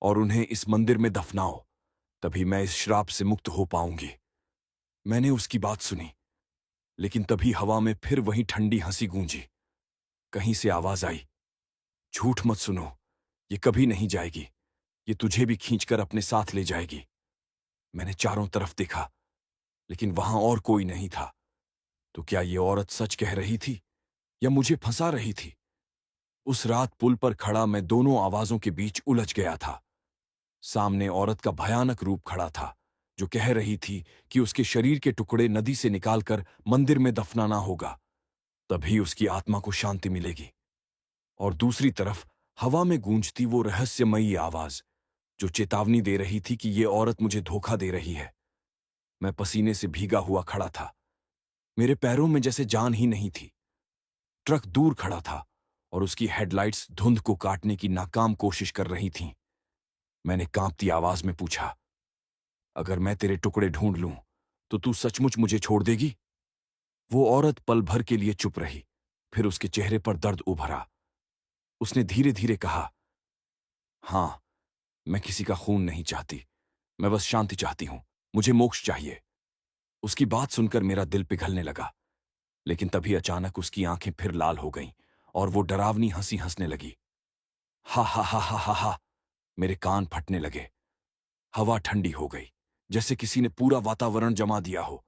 और उन्हें इस मंदिर में दफनाओ, तभी मैं इस श्राप से मुक्त हो पाऊंगी। मैंने उसकी बात सुनी, लेकिन तभी हवा में फिर वही ठंडी हंसी गूंजी। कहीं से आवाज आई, झूठ मत सुनो, ये कभी नहीं जाएगी। ये तुझे भी खींचकर अपने साथ ले जाएगी। मैंने चारों तरफ देखा, लेकिन वहां और कोई नहीं था। तो क्या ये औरत सच कह रही थी या मुझे फंसा रही थी? उस रात पुल पर खड़ा मैं दोनों आवाजों के बीच उलझ गया था। सामने औरत का भयानक रूप खड़ा था, जो कह रही थी कि उसके शरीर के टुकड़े नदी से निकालकर मंदिर में दफनाना होगा, तभी उसकी आत्मा को शांति मिलेगी। और दूसरी तरफ हवा में गूंजती वो रहस्यमयी आवाज, जो चेतावनी दे रही थी कि ये औरत मुझे धोखा दे रही है। मैं पसीने से भीगा हुआ खड़ा था। मेरे पैरों में जैसे जान ही नहीं थी। ट्रक दूर खड़ा था और उसकी हेडलाइट्स धुंध को काटने की नाकाम कोशिश कर रही थीं। मैंने कांपती आवाज में पूछा, अगर मैं तेरे टुकड़े ढूंढ लूं तो तू सचमुच मुझे छोड़ देगी? वो औरत पल भर के लिए चुप रही, फिर उसके चेहरे पर दर्द उभरा। उसने धीरे धीरे कहा, हां, मैं किसी का खून नहीं चाहती, मैं बस शांति चाहती हूं, मुझे मोक्ष चाहिए। उसकी बात सुनकर मेरा दिल पिघलने लगा, लेकिन तभी अचानक उसकी आंखें फिर लाल हो गईं और वो डरावनी हंसी हंसने लगी। हा हा हा हा हा हा। मेरे कान फटने लगे। हवा ठंडी हो गई, जैसे किसी ने पूरा वातावरण जमा दिया हो।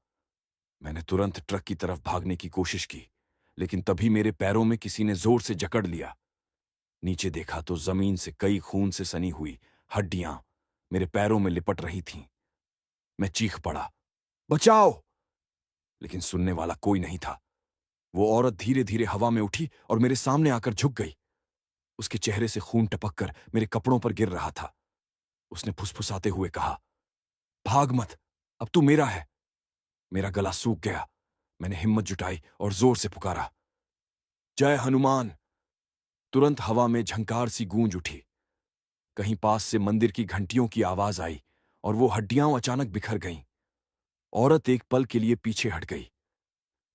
मैंने तुरंत ट्रक की तरफ भागने की कोशिश की, लेकिन तभी मेरे पैरों में किसी ने जोर से जकड़ लिया। नीचे देखा तो जमीन से कई खून से सनी हुई हड्डियां मेरे पैरों में लिपट रही थीं। मैं चीख पड़ा, बचाओ! लेकिन सुनने वाला कोई नहीं था। वो औरत धीरे धीरे हवा में उठी और मेरे सामने आकर झुक गई। उसके चेहरे से खून टपककर मेरे कपड़ों पर गिर रहा था। उसने फुसफुसाते हुए कहा, भाग मत, अब तू मेरा है। मेरा गला सूख गया। मैंने हिम्मत जुटाई और जोर से पुकारा, जय हनुमान। तुरंत हवा में झंकार सी गूंज उठी। कहीं पास से मंदिर की घंटियों की आवाज आई और वो हड्डियां अचानक बिखर गईं। औरत एक पल के लिए पीछे हट गई।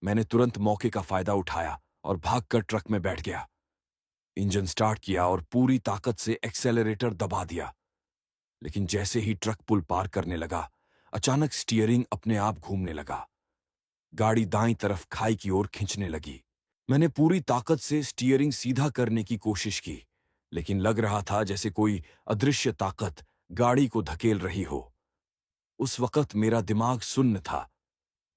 मैंने तुरंत मौके का फायदा उठाया और भागकर ट्रक में बैठ गया। इंजन स्टार्ट किया और पूरी ताकत से एक्सेलरेटर दबा दिया। लेकिन जैसे ही ट्रक पुल पार करने लगा, अचानक स्टीयरिंग अपने आप घूमने लगा। गाड़ी दाईं तरफ खाई की ओर खींचने लगी। मैंने पूरी ताकत से स्टीयरिंग सीधा करने की कोशिश की, लेकिन लग रहा था जैसे कोई अदृश्य ताकत गाड़ी को धकेल रही हो। उस वक्त मेरा दिमाग सुन्न था।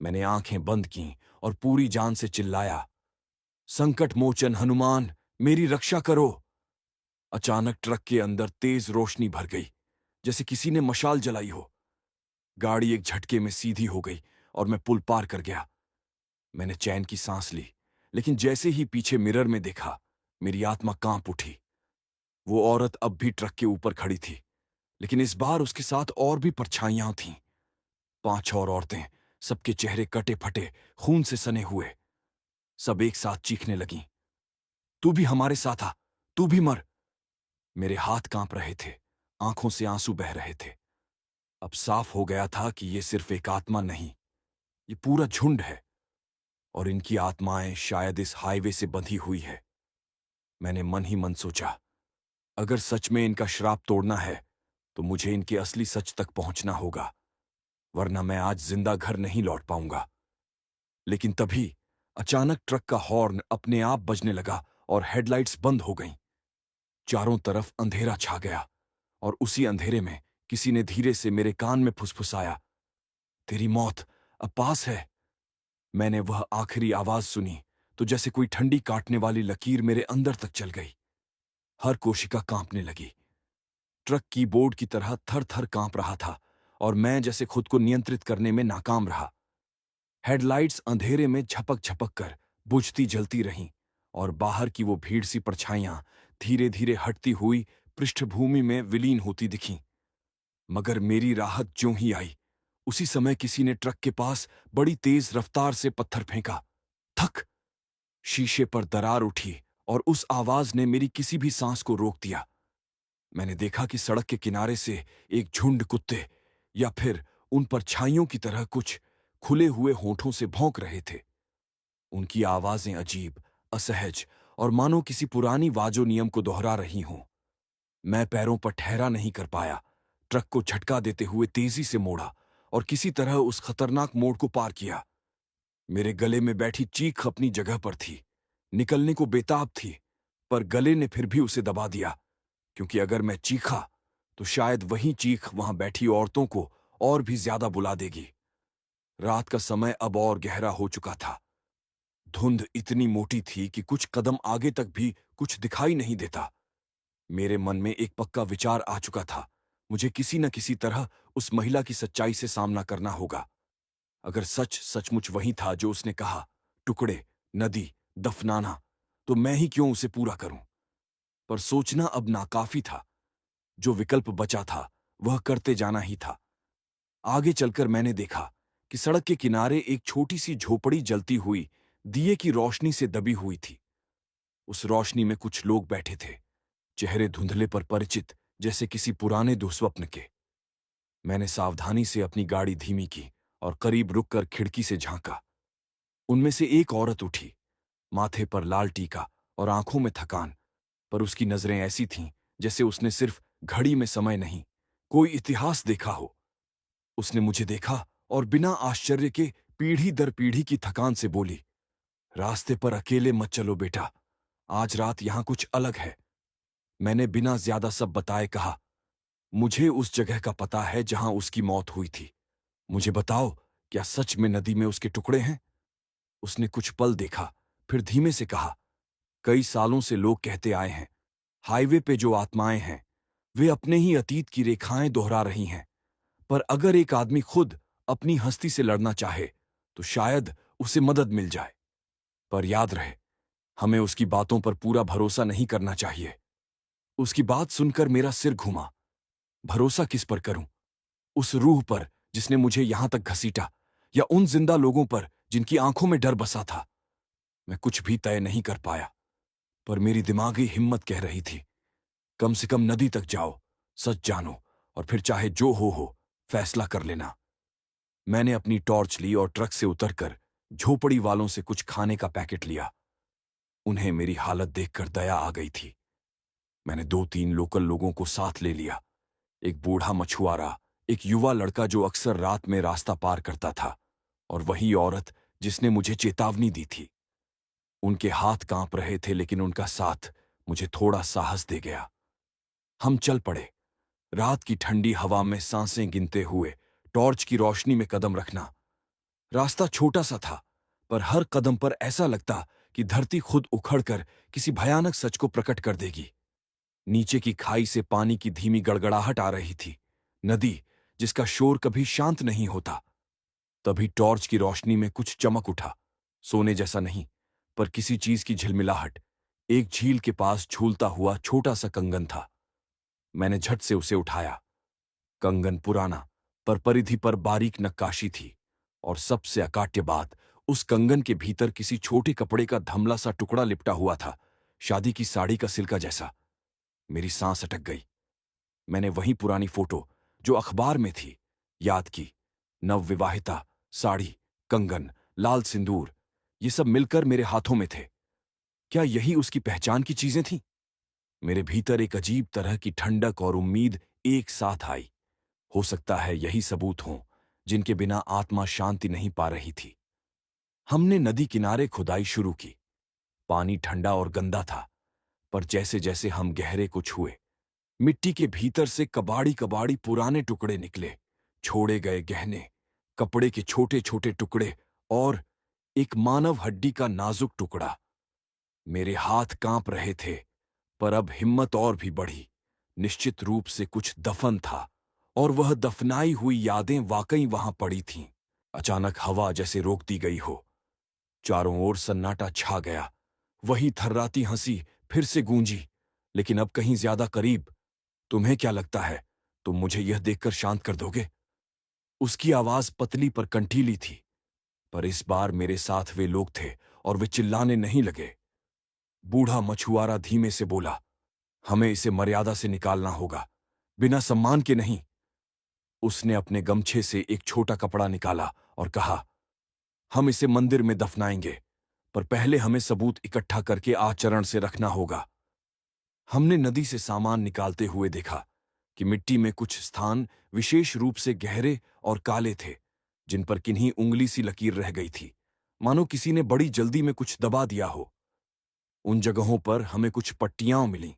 मैंने आंखें बंद कीं और पूरी जान से चिल्लाया, संकट मोचन हनुमान, मेरी रक्षा करो। अचानक ट्रक के अंदर तेज रोशनी भर गई, जैसे किसी ने मशाल जलाई हो। गाड़ी एक झटके में सीधी हो गई और मैं पुल पार कर गया। मैंने चैन की सांस ली, लेकिन जैसे ही पीछे मिरर में देखा, मेरी आत्मा कांप उठी। वो औरत अब भी ट्रक के ऊपर खड़ी थी, लेकिन इस बार उसके साथ और भी परछाइयां थीं। 5 और औरतें, सबके चेहरे कटे फटे, खून से सने हुए। सब एक साथ चीखने लगीं, तू भी हमारे साथ आ, तू भी मर। मेरे हाथ कांप रहे थे, आंखों से आंसू बह रहे थे। अब साफ हो गया था कि ये सिर्फ एक आत्मा नहीं, ये पूरा झुंड है, और इनकी आत्माएं शायद इस हाईवे से बंधी हुई है। मैंने मन ही मन सोचा, अगर सच में इनका श्राप तोड़ना है तो मुझे इनके असली सच तक पहुंचना होगा, वरना मैं आज जिंदा घर नहीं लौट पाऊंगा। लेकिन तभी अचानक ट्रक का हॉर्न अपने आप बजने लगा और हेडलाइट्स बंद हो गईं। चारों तरफ अंधेरा छा गया और उसी अंधेरे में किसी ने धीरे से मेरे कान में फुसफुसाया, तेरी मौत अब पास है। मैंने वह आखिरी आवाज सुनी तो जैसे कोई ठंडी काटने वाली लकीर मेरे अंदर तक चल गई। हर कोशिका कांपने लगी। ट्रक कीबोर्ड की तरह थर थर कांप रहा था और मैं जैसे खुद को नियंत्रित करने में नाकाम रहा। हेडलाइट्स अंधेरे में झपक झपक कर बुझती जलती रहीं और बाहर की वो भीड़ सी परछाइयां धीरे धीरे हटती हुई पृष्ठभूमि में विलीन होती दिखीं। मगर मेरी राहत ज्यों ही आई, उसी समय किसी ने ट्रक के पास बड़ी तेज रफ्तार से पत्थर फेंका। थक! शीशे पर दरार उठी और उस आवाज ने मेरी किसी भी सांस को रोक दिया। मैंने देखा कि सड़क के किनारे से एक झुंड कुत्ते, या फिर उन परछाइयों की तरह कुछ, खुले हुए होठों से भौंक रहे थे। उनकी आवाजें अजीब, असहज और मानो किसी पुरानी वाजो नियम को दोहरा रही हों। मैं पैरों पर ठहरा नहीं कर पाया। ट्रक को झटका देते हुए तेजी से मोड़ा और किसी तरह उस खतरनाक मोड़ को पार किया। मेरे गले में बैठी चीख अपनी जगह पर थी, निकलने को बेताब थी, पर गले ने फिर भी उसे दबा दिया, क्योंकि अगर मैं चीखा तो शायद वही चीख वहां बैठी औरतों को और भी ज्यादा बुला देगी। रात का समय अब और गहरा हो चुका था। धुंध इतनी मोटी थी कि कुछ कदम आगे तक भी कुछ दिखाई नहीं देता। मेरे मन में एक पक्का विचार आ चुका था, मुझे किसी न किसी तरह उस महिला की सच्चाई से सामना करना होगा। अगर सच सचमुच वही था जो उसने कहा, टुकड़े, नदी, दफनाना, तो मैं ही क्यों उसे पूरा करूं? पर सोचना अब नाकाफी था। जो विकल्प बचा था वह करते जाना ही था। आगे चलकर मैंने देखा कि सड़क के किनारे एक छोटी सी झोपड़ी जलती हुई दिए की रोशनी से दबी हुई थी। उस रोशनी में कुछ लोग बैठे थे, चेहरे धुंधले पर परिचित, जैसे किसी पुराने दुस्वप्न के। मैंने सावधानी से अपनी गाड़ी धीमी की और करीब रुककर खिड़की से झांका। उनमें से एक औरत उठी, माथे पर लाल टीका और आंखों में थकान, पर उसकी नजरें ऐसी थीं जैसे उसने सिर्फ घड़ी में समय नहीं, कोई इतिहास देखा हो। उसने मुझे देखा और बिना आश्चर्य के पीढ़ी दर पीढ़ी की थकान से बोली, रास्ते पर अकेले मत चलो बेटा, आज रात यहां कुछ अलग है। मैंने बिना ज्यादा सब बताए कहा, मुझे उस जगह का पता है जहां उसकी मौत हुई थी। मुझे बताओ, क्या सच में नदी में उसके टुकड़े हैं? उसने कुछ पल देखा, फिर धीमे से कहा, कई सालों से लोग कहते आए हैं, हाईवे पे जो आत्माएं हैं वे अपने ही अतीत की रेखाएं दोहरा रही हैं। पर अगर एक आदमी खुद अपनी हस्ती से लड़ना चाहे तो शायद उसे मदद मिल जाए। पर याद रहे, हमें उसकी बातों पर पूरा भरोसा नहीं करना चाहिए। उसकी बात सुनकर मेरा सिर घुमा। भरोसा किस पर करूं? उस रूह पर जिसने मुझे यहां तक घसीटा, या उन जिंदा लोगों पर जिनकी आंखों में डर बसा था? मैं कुछ भी तय नहीं कर पाया, पर मेरी दिमागी हिम्मत कह रही थी, कम से कम नदी तक जाओ, सच जानो, और फिर चाहे जो हो फैसला कर लेना। मैंने अपनी टॉर्च ली और ट्रक से उतरकर झोपड़ी वालों से कुछ खाने का पैकेट लिया। उन्हें मेरी हालत देखकर दया आ गई थी। मैंने 2-3 लोकल लोगों को साथ ले लिया, एक बूढ़ा मछुआरा, एक युवा लड़का जो अक्सर रात में रास्ता पार करता था, और वही औरत जिसने मुझे चेतावनी दी थी। उनके हाथ कांप रहे थे, लेकिन उनका साथ मुझे थोड़ा साहस दे गया। हम चल पड़े। रात की ठंडी हवा में सांसें गिनते हुए टॉर्च की रोशनी में कदम रखना। रास्ता छोटा सा था, पर हर कदम पर ऐसा लगता कि धरती खुद उखड़कर किसी भयानक सच को प्रकट कर देगी। नीचे की खाई से पानी की धीमी गड़गड़ाहट आ रही थी, नदी जिसका शोर कभी शांत नहीं होता। तभी टॉर्च की रोशनी में कुछ चमक उठा, सोने जैसा नहीं, पर किसी चीज की झिलमिलाहट। एक झील के पास झूलता हुआ छोटा सा कंगन था। मैंने झट से उसे उठाया। कंगन पुराना, पर परिधि पर बारीक नक्काशी थी, और सबसे अकाट्य बात, उस कंगन के भीतर किसी छोटे कपड़े का धमला सा टुकड़ा लिपटा हुआ था, शादी की साड़ी का सिल्का जैसा। मेरी सांस अटक गई। मैंने वही पुरानी फोटो जो अखबार में थी याद की। नवविवाहिता, साड़ी, कंगन, लाल सिंदूर, ये सब मिलकर मेरे हाथों में थे। क्या यही उसकी पहचान की चीजें थीं? मेरे भीतर एक अजीब तरह की ठंडक और उम्मीद एक साथ आई। हो सकता है यही सबूत हों जिनके बिना आत्मा शांति नहीं पा रही थी। हमने नदी किनारे खुदाई शुरू की। पानी ठंडा और गंदा था, पर जैसे जैसे हम गहरे को छुए, मिट्टी के भीतर से कबाड़ी कबाड़ी पुराने टुकड़े निकले, छोड़े गए गहने, कपड़े के छोटे छोटे टुकड़े, और एक मानव हड्डी का नाजुक टुकड़ा। मेरे हाथ कांप रहे थे, पर अब हिम्मत और भी बढ़ी। निश्चित रूप से कुछ दफन था, और वह दफनाई हुई यादें वाकई वहां पड़ी थीं। अचानक हवा जैसे रोक दी गई हो। चारों ओर सन्नाटा छा गया। वही थर्राती हंसी फिर से गूंजी, लेकिन अब कहीं ज्यादा करीब। तुम्हें क्या लगता है, तुम मुझे यह देखकर शांत कर दोगे? उसकी आवाज पतली पर कंठीली थी, पर इस बार मेरे साथ वे लोग थे और वे चिल्लाने नहीं लगे। बूढ़ा मछुआरा धीमे से बोला, हमें इसे मर्यादा से निकालना होगा, बिना सम्मान के नहीं। उसने अपने गमछे से एक छोटा कपड़ा निकाला और कहा, हम इसे मंदिर में दफनाएंगे, पर पहले हमें सबूत इकट्ठा करके आचरण से रखना होगा। हमने नदी से सामान निकालते हुए देखा कि मिट्टी में कुछ स्थान विशेष रूप से गहरे और काले थे, जिन पर किन्हीं उंगली सी लकीर रह गई थी, मानो किसी ने बड़ी जल्दी में कुछ दबा दिया हो। उन जगहों पर हमें कुछ पट्टियां मिलीं।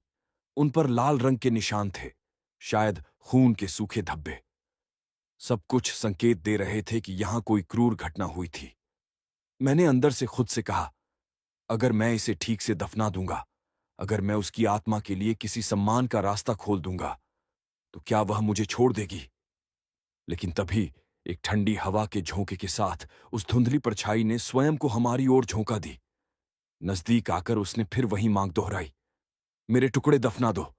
उन पर लाल रंग के निशान थे, शायद खून के सूखे धब्बे। सब कुछ संकेत दे रहे थे कि यहां कोई क्रूर घटना हुई थी। मैंने अंदर से खुद से कहा, अगर मैं इसे ठीक से दफना दूंगा, अगर मैं उसकी आत्मा के लिए किसी सम्मान का रास्ता खोल दूंगा, तो क्या वह मुझे छोड़ देगी? लेकिन तभी एक ठंडी हवा के झोंके के साथ उस धुंधली परछाई ने स्वयं को हमारी ओर झोंका दी। नजदीक आकर उसने फिर वही मांग दोहराई, मेरे टुकड़े दफना दो।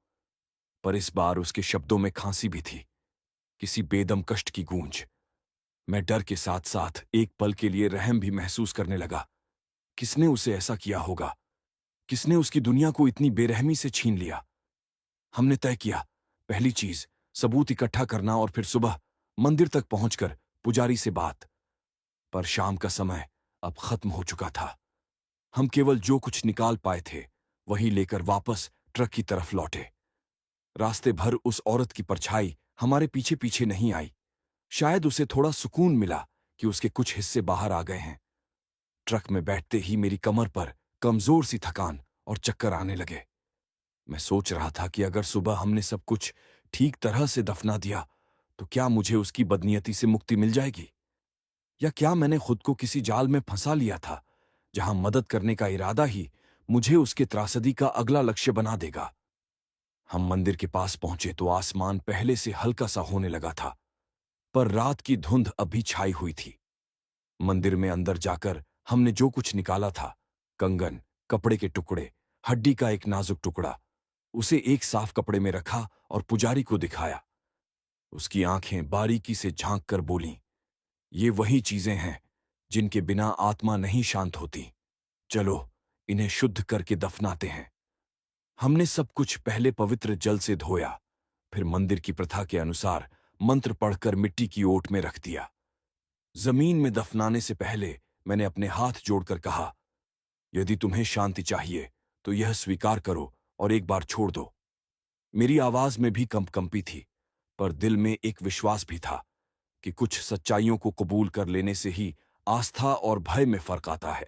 पर इस बार उसके शब्दों में खांसी भी थी, किसी बेदम कष्ट की गूंज। मैं डर के साथ साथ एक पल के लिए रहम भी महसूस करने लगा। किसने उसे ऐसा किया होगा? किसने उसकी दुनिया को इतनी बेरहमी से छीन लिया? हमने तय किया, पहली चीज सबूत इकट्ठा करना और फिर सुबह मंदिर तक पहुंचकर पुजारी से बात। पर शाम का समय अब खत्म हो चुका था। हम केवल जो कुछ निकाल पाए थे वही लेकर वापस ट्रक की तरफ लौटे। रास्ते भर उस औरत की परछाई हमारे पीछे पीछे नहीं आई। शायद उसे थोड़ा सुकून मिला कि उसके कुछ हिस्से बाहर आ गए हैं। ट्रक में बैठते ही मेरी कमर पर कमजोर सी थकान और चक्कर आने लगे। मैं सोच रहा था कि अगर सुबह हमने सब कुछ ठीक तरह से दफना दिया तो क्या मुझे उसकी बदनीयती से मुक्ति मिल जाएगी, या क्या मैंने खुद को किसी जाल में फंसा लिया था जहां मदद करने का इरादा ही मुझे उसके त्रासदी का अगला लक्ष्य बना देगा। हम मंदिर के पास पहुंचे तो आसमान पहले से हल्का सा होने लगा था, पर रात की धुंध अभी छाई हुई थी। मंदिर में अंदर जाकर हमने जो कुछ निकाला था, कंगन, कपड़े के टुकड़े, हड्डी का एक नाजुक टुकड़ा, उसे एक साफ कपड़े में रखा और पुजारी को दिखाया। उसकी आंखें बारीकी से झांक कर बोलीं, ये वही चीजें हैं जिनके बिना आत्मा नहीं शांत होती। चलो इन्हें शुद्ध करके दफनाते हैं। हमने सब कुछ पहले पवित्र जल से धोया, फिर मंदिर की प्रथा के अनुसार मंत्र पढ़कर मिट्टी की ओट में रख दिया। जमीन में दफनाने से पहले मैंने अपने हाथ जोड़कर कहा, यदि तुम्हें शांति चाहिए तो यह स्वीकार करो और एक बार छोड़ दो। मेरी आवाज में भी कंपकंपी थी, पर दिल में एक विश्वास भी था कि कुछ सच्चाइयों को कबूल कर लेने से ही आस्था और भय में फर्क आता है।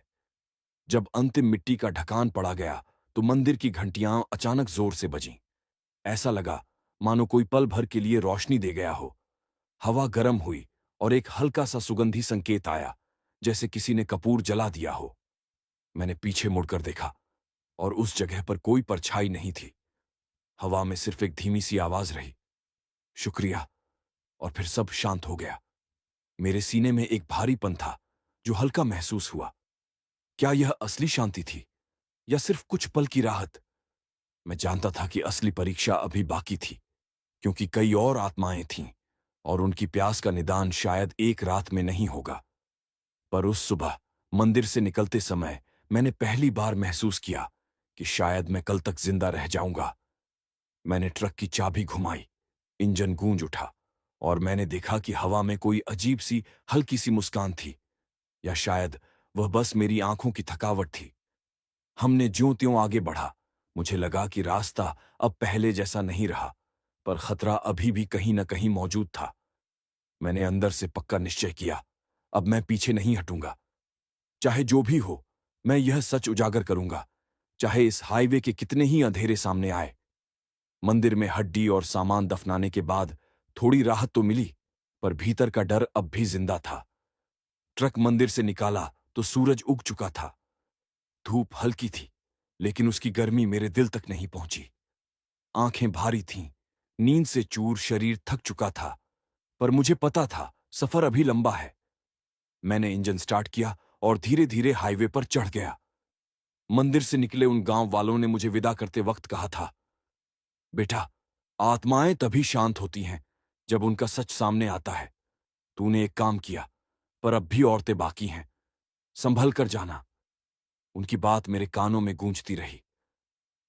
जब अंतिम मिट्टी का ढकान पड़ा गया तो मंदिर की घंटियां अचानक जोर से बजीं। ऐसा लगा मानो कोई पल भर के लिए रोशनी दे गया हो। हवा गर्म हुई और एक हल्का सा सुगंधी संकेत आया, जैसे किसी ने कपूर जला दिया हो। मैंने पीछे मुड़कर देखा और उस जगह पर कोई परछाई नहीं थी। हवा में सिर्फ एक धीमी सी आवाज रही, शुक्रिया। और फिर सब शांत हो गया। मेरे सीने में एक भारीपन था जो हल्का महसूस हुआ। क्या यह असली शांति थी या सिर्फ कुछ पल की राहत? मैं जानता था कि असली परीक्षा अभी बाकी थी, क्योंकि कई और आत्माएं थीं और उनकी प्यास का निदान शायद एक रात में नहीं होगा। पर उस सुबह मंदिर से निकलते समय मैंने पहली बार महसूस किया कि शायद मैं कल तक जिंदा रह जाऊंगा। मैंने ट्रक की चाबी घुमाई, इंजन गूंज उठा और मैंने देखा कि हवा में कोई अजीब सी हल्की सी मुस्कान थी, या शायद वह बस मेरी आंखों की थकावट थी। हमने ज्यों-त्यों आगे बढ़ा, मुझे लगा कि रास्ता अब पहले जैसा नहीं रहा, पर खतरा अभी भी कहीं न कहीं मौजूद था। मैंने अंदर से पक्का निश्चय किया, अब मैं पीछे नहीं हटूंगा। चाहे जो भी हो, मैं यह सच उजागर करूंगा, चाहे इस हाईवे के कितने ही अंधेरे सामने आए। मंदिर में हड्डी और सामान दफनाने के बाद थोड़ी राहत तो मिली, पर भीतर का डर अब भी जिंदा था। ट्रक मंदिर से निकाला तो सूरज उग चुका था। धूप हल्की थी, लेकिन उसकी गर्मी मेरे दिल तक नहीं पहुंची। आंखें भारी थीं, नींद से चूर शरीर थक चुका था, पर मुझे पता था सफर अभी लंबा है। मैंने इंजन स्टार्ट किया और धीरे धीरे हाईवे पर चढ़ गया। मंदिर से निकले उन गांव वालों ने मुझे विदा करते वक्त कहा था, बेटा, आत्माएं तभी शांत होती हैं जब उनका सच सामने आता है। तूने एक काम किया, पर अब भी औरतें बाकी हैं, संभल कर जाना। उनकी बात मेरे कानों में गूंजती रही।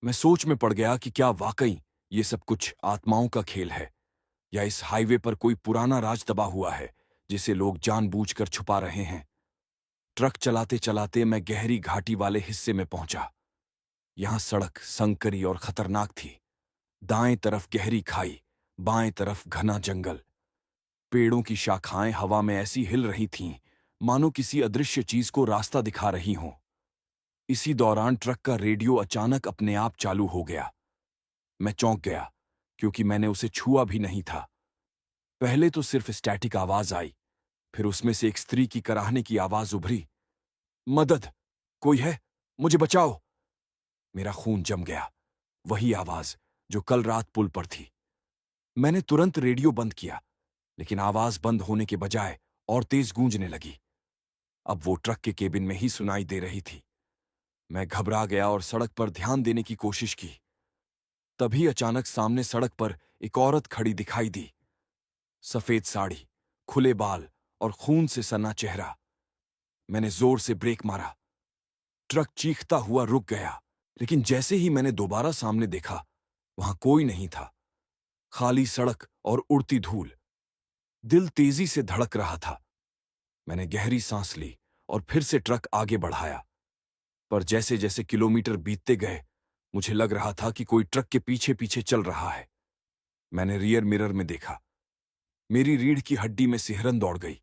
मैं सोच में पड़ गया कि क्या वाकई ये सब कुछ आत्माओं का खेल है, या इस हाईवे पर कोई पुराना राज दबा हुआ है जिसे लोग जानबूझकर छुपा रहे हैं। ट्रक चलाते चलाते मैं गहरी घाटी वाले हिस्से में पहुंचा। यहां सड़क संकरी और खतरनाक थी। दाएं तरफ गहरी खाई, बाएं तरफ घना जंगल। पेड़ों की शाखाएं हवा में ऐसी हिल रही थीं मानो किसी अदृश्य चीज को रास्ता दिखा रही हों। इसी दौरान ट्रक का रेडियो अचानक अपने आप चालू हो गया। मैं चौंक गया, क्योंकि मैंने उसे छुआ भी नहीं था। पहले तो सिर्फ स्टैटिक आवाज आई, फिर उसमें से एक स्त्री की कराहने की आवाज उभरी, मदद! कोई है? मुझे बचाओ! मेरा खून जम गया। वही आवाज जो कल रात पुल पर थी। मैंने तुरंत रेडियो बंद किया, लेकिन आवाज बंद होने के बजाय और तेज गूंजने लगी। अब वो ट्रक के केबिन में ही सुनाई दे रही थी। मैं घबरा गया और सड़क पर ध्यान देने की कोशिश की। तभी अचानक सामने सड़क पर एक औरत खड़ी दिखाई दी। सफेद साड़ी, खुले बाल और खून से सना चेहरा। मैंने जोर से ब्रेक मारा। ट्रक चीखता हुआ रुक गया। लेकिन जैसे ही मैंने दोबारा सामने देखा, वहां कोई नहीं था। खाली सड़क और उड़ती धूल। दिल तेजी से धड़क रहा था। मैंने गहरी सांस ली और फिर से ट्रक आगे बढ़ाया। पर जैसे जैसे किलोमीटर बीतते गए, मुझे लग रहा था कि कोई ट्रक के पीछे पीछे चल रहा है। मैंने रियर मिरर में देखा। मेरी रीढ़ की हड्डी में सिहरन दौड़ गई।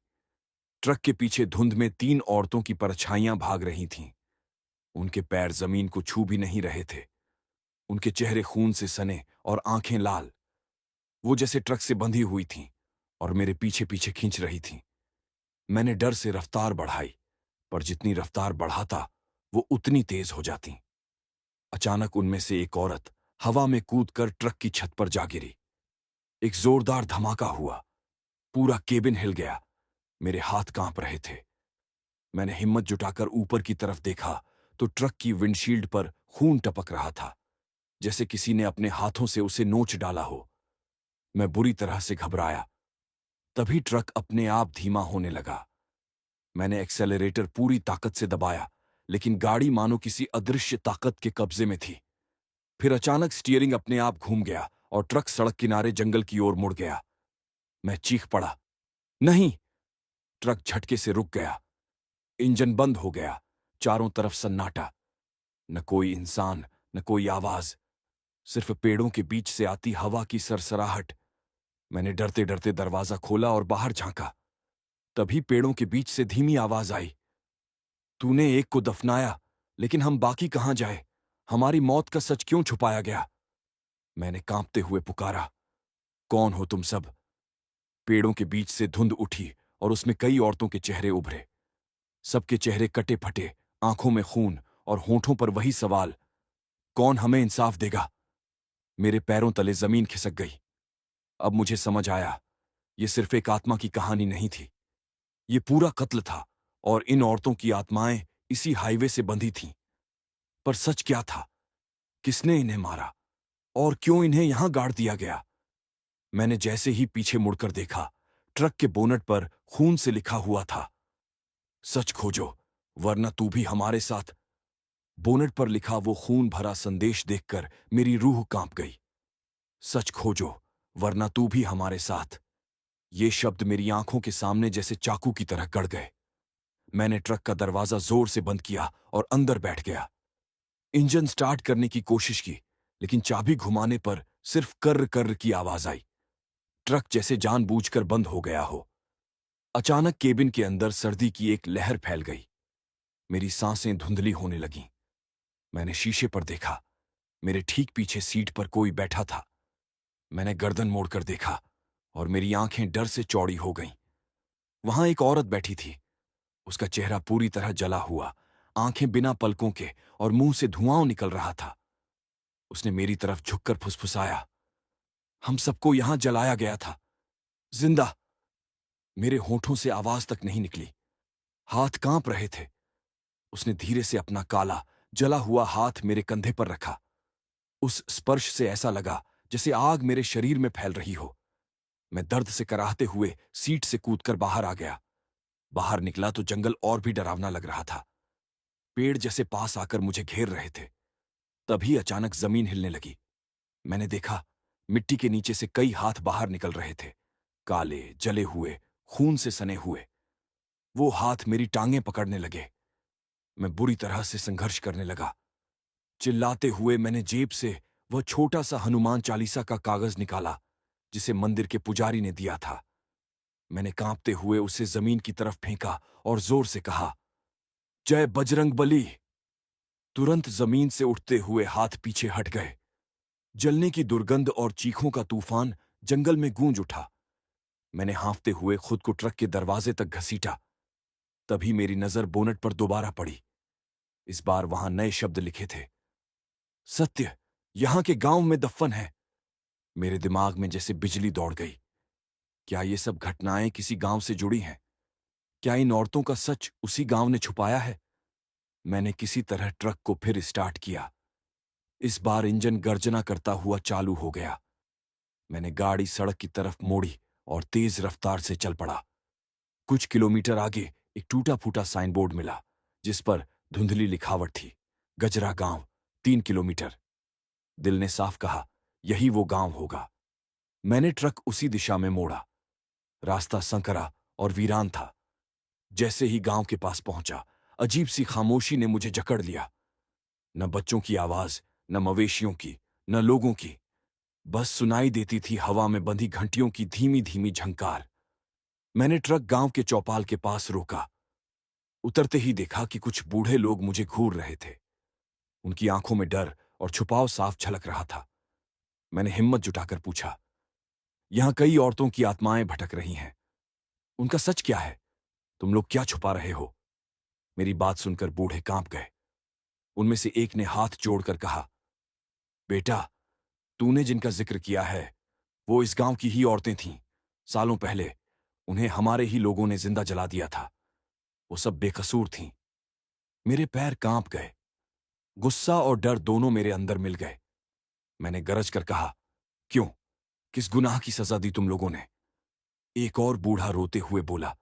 ट्रक के पीछे धुंध में 3 औरतों की परछाइयां भाग रही थीं। उनके पैर जमीन को छू भी नहीं रहे थे। उनके चेहरे खून से सने और आंखें लाल। वो जैसे ट्रक से बंधी हुई थीं और मेरे पीछे पीछे खींच रही थीं। मैंने डर से रफ्तार बढ़ाई, पर जितनी रफ्तार बढ़ाता, वो उतनी तेज हो जाती। अचानक उनमें से एक औरत हवा में कूदकर ट्रक की छत पर जा गिरी। एक जोरदार धमाका हुआ। पूरा केबिन हिल गया। मेरे हाथ कांप रहे थे। मैंने हिम्मत जुटाकर ऊपर की तरफ देखा तो ट्रक की विंडशील्ड पर खून टपक रहा था, जैसे किसी ने अपने हाथों से उसे नोच डाला हो। मैं बुरी तरह से घबराया। तभी ट्रक अपने आप धीमा होने लगा। मैंने एक्सेलरेटर पूरी ताकत से दबाया, लेकिन गाड़ी मानो किसी अदृश्य ताकत के कब्जे में थी। फिर अचानक स्टीयरिंग अपने आप घूम गया और ट्रक सड़क किनारे जंगल की ओर मुड़ गया। मैं चीख पड़ा, नहीं! ट्रक झटके से रुक गया। इंजन बंद हो गया। चारों तरफ सन्नाटा। न कोई इंसान, न कोई आवाज, सिर्फ पेड़ों के बीच से आती हवा की सरसराहट। मैंने डरते डरते दरवाजा खोला और बाहर झांका। तभी पेड़ों के बीच से धीमी आवाज आई, तूने एक को दफनाया, लेकिन हम बाकी कहां जाए? हमारी मौत का सच क्यों छुपाया गया? मैंने कांपते हुए पुकारा, कौन हो तुम सब? पेड़ों के बीच से धुंध उठी और उसमें कई औरतों के चेहरे उभरे। सबके चेहरे कटे फटे, आंखों में खून और होठों पर वही सवाल, कौन हमें इंसाफ देगा? मेरे पैरों तले जमीन खिसक गई। अब मुझे समझ आया, ये सिर्फ एक आत्मा की कहानी नहीं थी। ये पूरा कत्ल था और इन औरतों की आत्माएं इसी हाईवे से बंधी थीं। पर सच क्या था? किसने इन्हें मारा और क्यों इन्हें यहां गाड़ दिया गया? मैंने जैसे ही पीछे मुड़कर देखा, ट्रक के बोनट पर खून से लिखा हुआ था, सच खोजो, वरना तू भी हमारे साथ। बोनट पर लिखा वो खून भरा संदेश देखकर मेरी रूह कांप गई। सच खोजो, वरना तू भी हमारे साथ। ये शब्द मेरी आंखों के सामने जैसे चाकू की तरह गड़ गए। मैंने ट्रक का दरवाजा जोर से बंद किया और अंदर बैठ गया। इंजन स्टार्ट करने की कोशिश की, लेकिन चाबी घुमाने पर सिर्फ कर्र कर्र की आवाज आई। ट्रक जैसे जानबूझकर बंद हो गया हो। अचानक केबिन के अंदर सर्दी की एक लहर फैल गई। मेरी सांसें धुंधली होने लगीं। मैंने शीशे पर देखा। मेरे ठीक पीछे सीट पर कोई बैठा था। मैंने गर्दन मोड़कर देखा और मेरी आंखें डर से चौड़ी हो गईं। वहां एक औरत बैठी थी। उसका चेहरा पूरी तरह जला हुआ, आंखें बिना पलकों के और मुंह से धुआं निकल रहा था। उसने मेरी तरफ झुककर फुसफुसाया, हम सबको यहां जलाया गया था, जिंदा। मेरे होठों से आवाज तक नहीं निकली। हाथ कांप रहे थे। उसने धीरे से अपना काला, जला हुआ हाथ मेरे कंधे पर रखा। उस स्पर्श से ऐसा लगा जैसे आग मेरे शरीर में फैल रही हो। मैं दर्द से कराहते हुए सीट से कूदकर बाहर आ गया। बाहर निकला तो जंगल और भी डरावना लग रहा था। पेड़ जैसे पास आकर मुझे घेर रहे थे। तभी अचानक जमीन हिलने लगी। मैंने देखा, मिट्टी के नीचे से कई हाथ बाहर निकल रहे थे, काले, जले हुए, खून से सने हुए। वो हाथ मेरी टांगें पकड़ने लगे। मैं बुरी तरह से संघर्ष करने लगा। चिल्लाते हुए मैंने जेब से वह छोटा सा हनुमान चालीसा का कागज निकाला, जिसे मंदिर के पुजारी ने दिया था। मैंने कांपते हुए उसे जमीन की तरफ फेंका और जोर से कहा, जय बजरंग बली। तुरंत जमीन से उठते हुए हाथ पीछे हट गए। जलने की दुर्गंध और चीखों का तूफान जंगल में गूंज उठा। मैंने हांफते हुए खुद को ट्रक के दरवाजे तक घसीटा। तभी मेरी नजर बोनट पर दोबारा पड़ी। इस बार वहां नए शब्द लिखे थे, सत्य यहां के गांव में दफन है। मेरे दिमाग में जैसे बिजली दौड़ गई। क्या ये सब घटनाएं किसी गांव से जुड़ी हैं? क्या इन औरतों का सच उसी गांव ने छुपाया है? मैंने किसी तरह ट्रक को फिर स्टार्ट किया। इस बार इंजन गर्जना करता हुआ चालू हो गया। मैंने गाड़ी सड़क की तरफ मोड़ी और तेज रफ्तार से चल पड़ा। कुछ किलोमीटर आगे एक टूटा फूटा साइन बोर्ड मिला, जिस पर धुंधली लिखावट थी, गजरा गांव, 3 किलोमीटर। दिल ने साफ कहा, यही वो गांव होगा। मैंने ट्रक उसी दिशा में मोड़ा। रास्ता संकरा और वीरान था। जैसे ही गांव के पास पहुंचा, अजीब सी खामोशी ने मुझे जकड़ लिया। न बच्चों की आवाज, न मवेशियों की, न लोगों की। बस सुनाई देती थी हवा में बंधी घंटियों की धीमी धीमी झंकार। मैंने ट्रक गांव के चौपाल के पास रोका। उतरते ही देखा कि कुछ बूढ़े लोग मुझे घूर रहे थे। उनकी आंखों में डर और छुपाव साफ झलक रहा था। मैंने हिम्मत जुटाकर पूछा, यहां कई औरतों की आत्माएं भटक रही हैं। उनका सच क्या है? तुम लोग क्या छुपा रहे हो? मेरी बात सुनकर बूढ़े कांप गए। उनमें से एक ने हाथ जोड़कर कहा, बेटा, तूने जिनका जिक्र किया है वो इस गांव की ही औरतें थीं। सालों पहले उन्हें हमारे ही लोगों ने जिंदा जला दिया था। वो सब बेकसूर थीं। मेरे पैर कांप गए। गुस्सा और डर दोनों मेरे अंदर मिल गए। मैंने गरज कर कहा, क्यों? किस गुनाह की सजा दी तुम लोगों ने? एक और बूढ़ा रोते हुए बोला,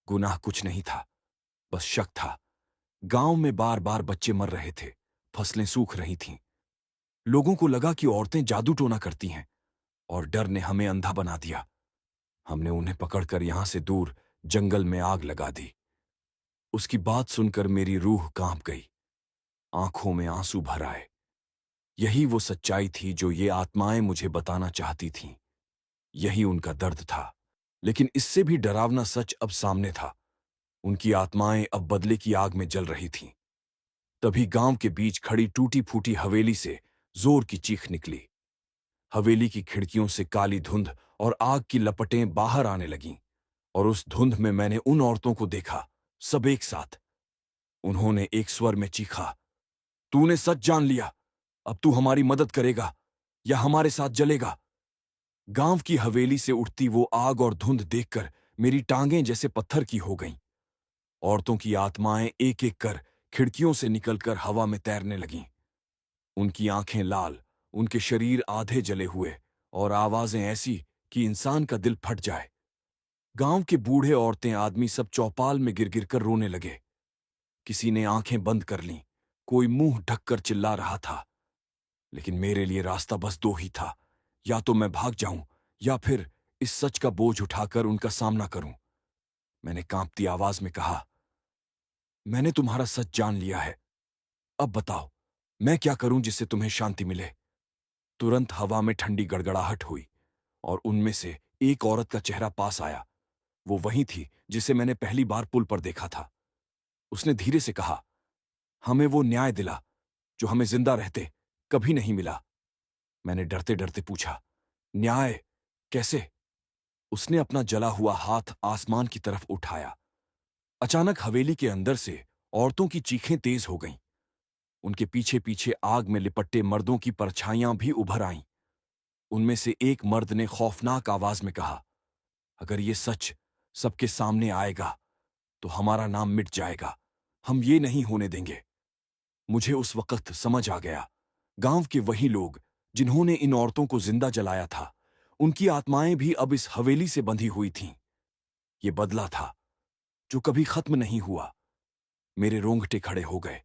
गुनाह कुछ नहीं था, बस शक था। गांव में बार बार बच्चे मर रहे थे, फसलें सूख रही थीं। लोगों को लगा कि औरतें जादू टोना करती हैं, और डर ने हमें अंधा बना दिया। हमने उन्हें पकड़कर यहां से दूर जंगल में आग लगा दी। उसकी बात सुनकर मेरी रूह कांप गई। आंखों में आंसू भर आए। यही वो सच्चाई थी जो ये आत्माएं मुझे बताना चाहती थीं। यही उनका दर्द था। लेकिन इससे भी डरावना सच अब सामने था। उनकी आत्माएं अब बदले की आग में जल रही थीं। तभी गांव के बीच खड़ी टूटी फूटी हवेली से जोर की चीख निकली। हवेली की खिड़कियों से काली धुंध और आग की लपटें बाहर आने लगीं, और उस धुंध में मैंने उन औरतों को देखा, सब एक साथ। उन्होंने एक स्वर में चीखा, तूने सच जान लिया। अब तू हमारी मदद करेगा या हमारे साथ जलेगा? गांव की हवेली से उठती वो आग और धुंध देखकर मेरी टांगें जैसे पत्थर की हो गईं। औरतों की आत्माएं एक एक कर खिड़कियों से निकलकर हवा में तैरने लगीं। उनकी आंखें लाल, उनके शरीर आधे जले हुए, और आवाजें ऐसी कि इंसान का दिल फट जाए। गांव के बूढ़े औरतें आदमी सब चौपाल में गिर गिर कर रोने लगे। किसी ने आंखें बंद कर लीं, कोई मुंह ढककर चिल्ला रहा था। लेकिन मेरे लिए रास्ता बस दो ही था, या तो मैं भाग जाऊं या फिर इस सच का बोझ उठाकर उनका सामना करूं। मैंने कांपती आवाज में कहा, मैंने तुम्हारा सच जान लिया है। अब बताओ, मैं क्या करूं जिससे तुम्हें शांति मिले? तुरंत हवा में ठंडी गड़गड़ाहट हुई, और उनमें से एक औरत का चेहरा पास आया। वो वही थी जिसे मैंने पहली बार पुल पर देखा था। उसने धीरे से कहा, हमें वो न्याय दिला जो हमें जिंदा रहते कभी नहीं मिला। मैंने डरते डरते पूछा, न्याय कैसे? उसने अपना जला हुआ हाथ आसमान की तरफ उठाया। अचानक हवेली के अंदर से औरतों की चीखें तेज हो गईं। उनके पीछे पीछे आग में लिपटे मर्दों की परछाइयां भी उभर आईं। उनमें से एक मर्द ने खौफनाक आवाज में कहा, अगर ये सच सबके सामने आएगा तो हमारा नाम मिट जाएगा। हम ये नहीं होने देंगे। मुझे उस वक्त समझ आ गया, गांव के वही लोग जिन्होंने इन औरतों को जिंदा जलाया था, उनकी आत्माएं भी अब इस हवेली से बंधी हुई थीं। ये बदला था जो कभी खत्म नहीं हुआ। मेरे रोंगटे खड़े हो गए।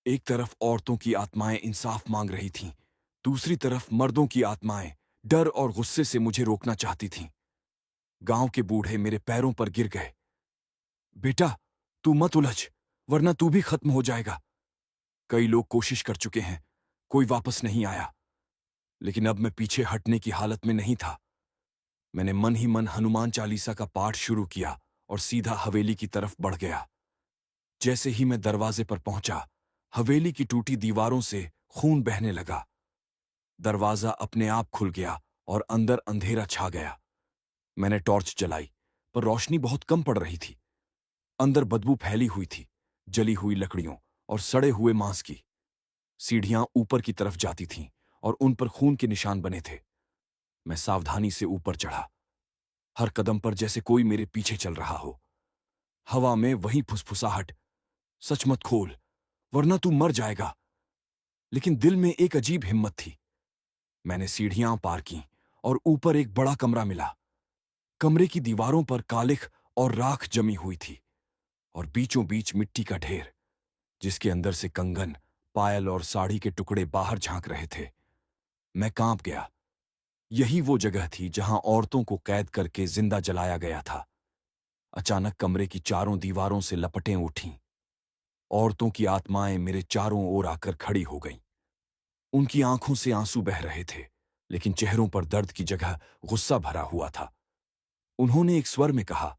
एक तरफ औरतों की आत्माएं इंसाफ मांग रही थीं, दूसरी तरफ मर्दों की आत्माएं डर और गुस्से से मुझे रोकना चाहती थीं। गांव के बूढ़े मेरे पैरों पर गिर गए। बेटा, तू मत उलझ, वरना तू भी खत्म हो जाएगा। कई लोग कोशिश कर चुके हैं, कोई वापस नहीं आया। लेकिन अब मैं पीछे हटने की हालत में नहीं था। मैंने मन ही मन हनुमान चालीसा का पाठ शुरू किया और सीधा हवेली की तरफ बढ़ गया। जैसे ही मैं दरवाजे पर पहुंचा, हवेली की टूटी दीवारों से खून बहने लगा। दरवाजा अपने आप खुल गया और अंदर अंधेरा छा गया। मैंने टॉर्च जलाई, पर रोशनी बहुत कम पड़ रही थी। अंदर बदबू फैली हुई थी, जली हुई लकड़ियों और सड़े हुए मांस की। सीढ़ियां ऊपर की तरफ जाती थीं और उन पर खून के निशान बने थे। मैं सावधानी से ऊपर चढ़ा, हर कदम पर जैसे कोई मेरे पीछे चल रहा हो। हवा में वही फुसफुसाहट, सच मत खोल वरना तू मर जाएगा। लेकिन दिल में एक अजीब हिम्मत थी। मैंने सीढ़ियां पार की और ऊपर एक बड़ा कमरा मिला। कमरे की दीवारों पर कालिख और राख जमी हुई थी, और बीचों बीच मिट्टी का ढेर, जिसके अंदर से कंगन, पायल और साड़ी के टुकड़े बाहर झांक रहे थे। मैं कांप गया। यही वो जगह थी जहां औरतों को कैद करके जिंदा जलाया गया था। अचानक कमरे की चारों दीवारों से लपटें उठीं। औरतों की आत्माएं मेरे चारों ओर आकर खड़ी हो गईं। उनकी आंखों से आंसू बह रहे थे, लेकिन चेहरों पर दर्द की जगह गुस्सा भरा हुआ था। उन्होंने एक स्वर में कहा,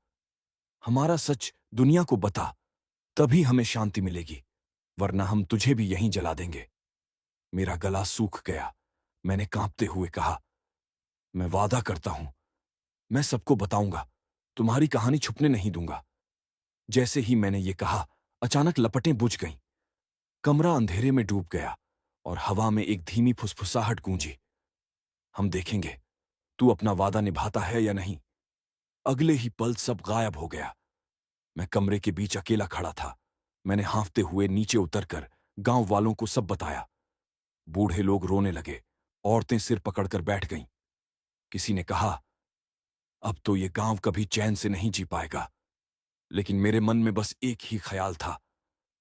हमारा सच दुनिया को बता, तभी हमें शांति मिलेगी, वरना हम तुझे भी यहीं जला देंगे। मेरा गला सूख गया। मैंने कांपते हुए कहा, मैं वादा करता हूं, मैं सबको बताऊंगा, तुम्हारी कहानी छुपने नहीं दूंगा। जैसे ही मैंने ये कहा, अचानक लपटें बुझ गईं। कमरा अंधेरे में डूब गया और हवा में एक धीमी फुसफुसाहट गूंजी, हम देखेंगे तू अपना वादा निभाता है या नहीं। अगले ही पल सब गायब हो गया। मैं कमरे के बीच अकेला खड़ा था। मैंने हांफते हुए नीचे उतरकर गांव वालों को सब बताया। बूढ़े लोग रोने लगे, औरतें सिर पकड़कर बैठ गईं। किसी ने कहा, अब तो ये गांव कभी चैन से नहीं जी पाएगा। लेकिन मेरे मन में बस एक ही ख्याल था,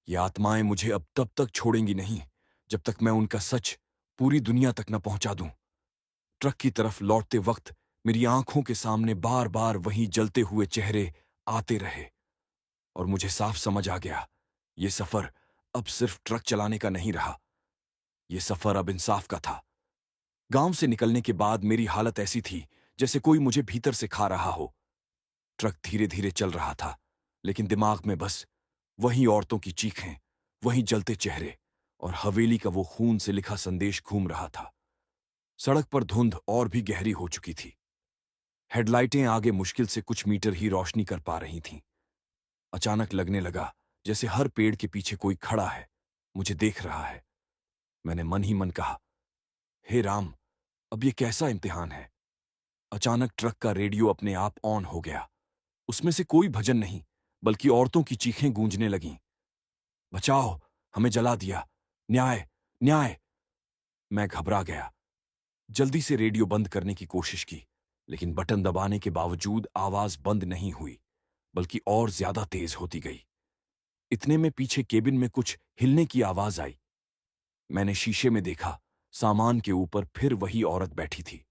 ये आत्माएं मुझे अब तब तक छोड़ेंगी नहीं जब तक मैं उनका सच पूरी दुनिया तक न पहुंचा दूं। ट्रक की तरफ लौटते वक्त मेरी आंखों के सामने बार बार वही जलते हुए चेहरे आते रहे और मुझे साफ समझ आ गया, ये सफर अब सिर्फ ट्रक चलाने का नहीं रहा, ये सफर अब इंसाफ का था। गांव से निकलने के बाद मेरी हालत ऐसी थी जैसे कोई मुझे भीतर से खा रहा हो। ट्रक धीरे धीरे चल रहा था, लेकिन दिमाग में बस वही औरतों की चीखें, वही जलते चेहरे और हवेली का वो खून से लिखा संदेश घूम रहा था। सड़क पर धुंध और भी गहरी हो चुकी थी। हेडलाइटें आगे मुश्किल से कुछ मीटर ही रोशनी कर पा रही थीं। अचानक लगने लगा जैसे हर पेड़ के पीछे कोई खड़ा है, मुझे देख रहा है। मैंने मन ही मन कहा, हे राम, अब ये कैसा इम्तिहान है। अचानक ट्रक का रेडियो अपने आप ऑन हो गया। उसमें से कोई भजन नहीं, बल्कि औरतों की चीखें गूंजने लगीं। बचाओ, हमें जला दिया, न्याय, न्याय। मैं घबरा गया। जल्दी से रेडियो बंद करने की कोशिश की, लेकिन बटन दबाने के बावजूद आवाज बंद नहीं हुई, बल्कि और ज्यादा तेज होती गई। इतने में पीछे केबिन में कुछ हिलने की आवाज आई। मैंने शीशे में देखा, सामान के ऊपर फिर वही औरत बैठी थी।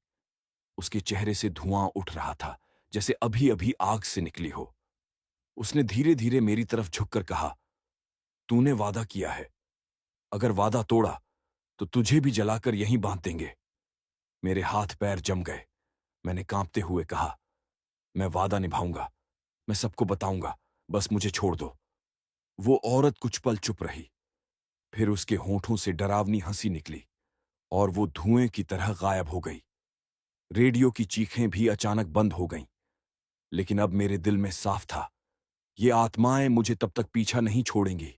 उसके चेहरे से धुआं उठ रहा था, जैसे अभी अभी आग से निकली हो। उसने धीरे धीरे मेरी तरफ झुककर कहा, तूने वादा किया है, अगर वादा तोड़ा तो तुझे भी जलाकर यहीं बांध देंगे। मेरे हाथ पैर जम गए। मैंने कांपते हुए कहा, मैं वादा निभाऊंगा, मैं सबको बताऊंगा, बस मुझे छोड़ दो। वो औरत कुछ पल चुप रही, फिर उसके होठों से डरावनी हंसी निकली और वो धुएं की तरह गायब हो गई। रेडियो की चीखें भी अचानक बंद हो गईं, लेकिन अब मेरे दिल में साफ था, ये आत्माएं मुझे तब तक पीछा नहीं छोड़ेंगी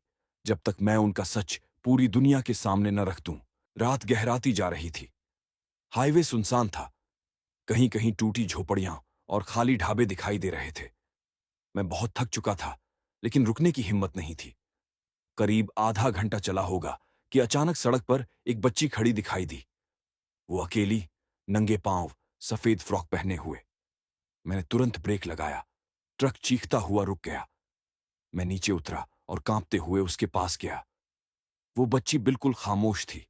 जब तक मैं उनका सच पूरी दुनिया के सामने न रख दूं। रात गहराती जा रही थी। हाईवे सुनसान था। कहीं कहीं टूटी झोपड़ियां और खाली ढाबे दिखाई दे रहे थे। मैं बहुत थक चुका था, लेकिन रुकने की हिम्मत नहीं थी। करीब आधा घंटा चला होगा कि अचानक सड़क पर एक बच्ची खड़ी दिखाई दी। वो अकेली, नंगे पांव, सफेद फ्रॉक पहने हुए। मैंने तुरंत ब्रेक लगाया। ट्रक चीखता हुआ रुक गया। मैं नीचे उतरा और कांपते हुए उसके पास गया। वो बच्ची बिल्कुल खामोश थी।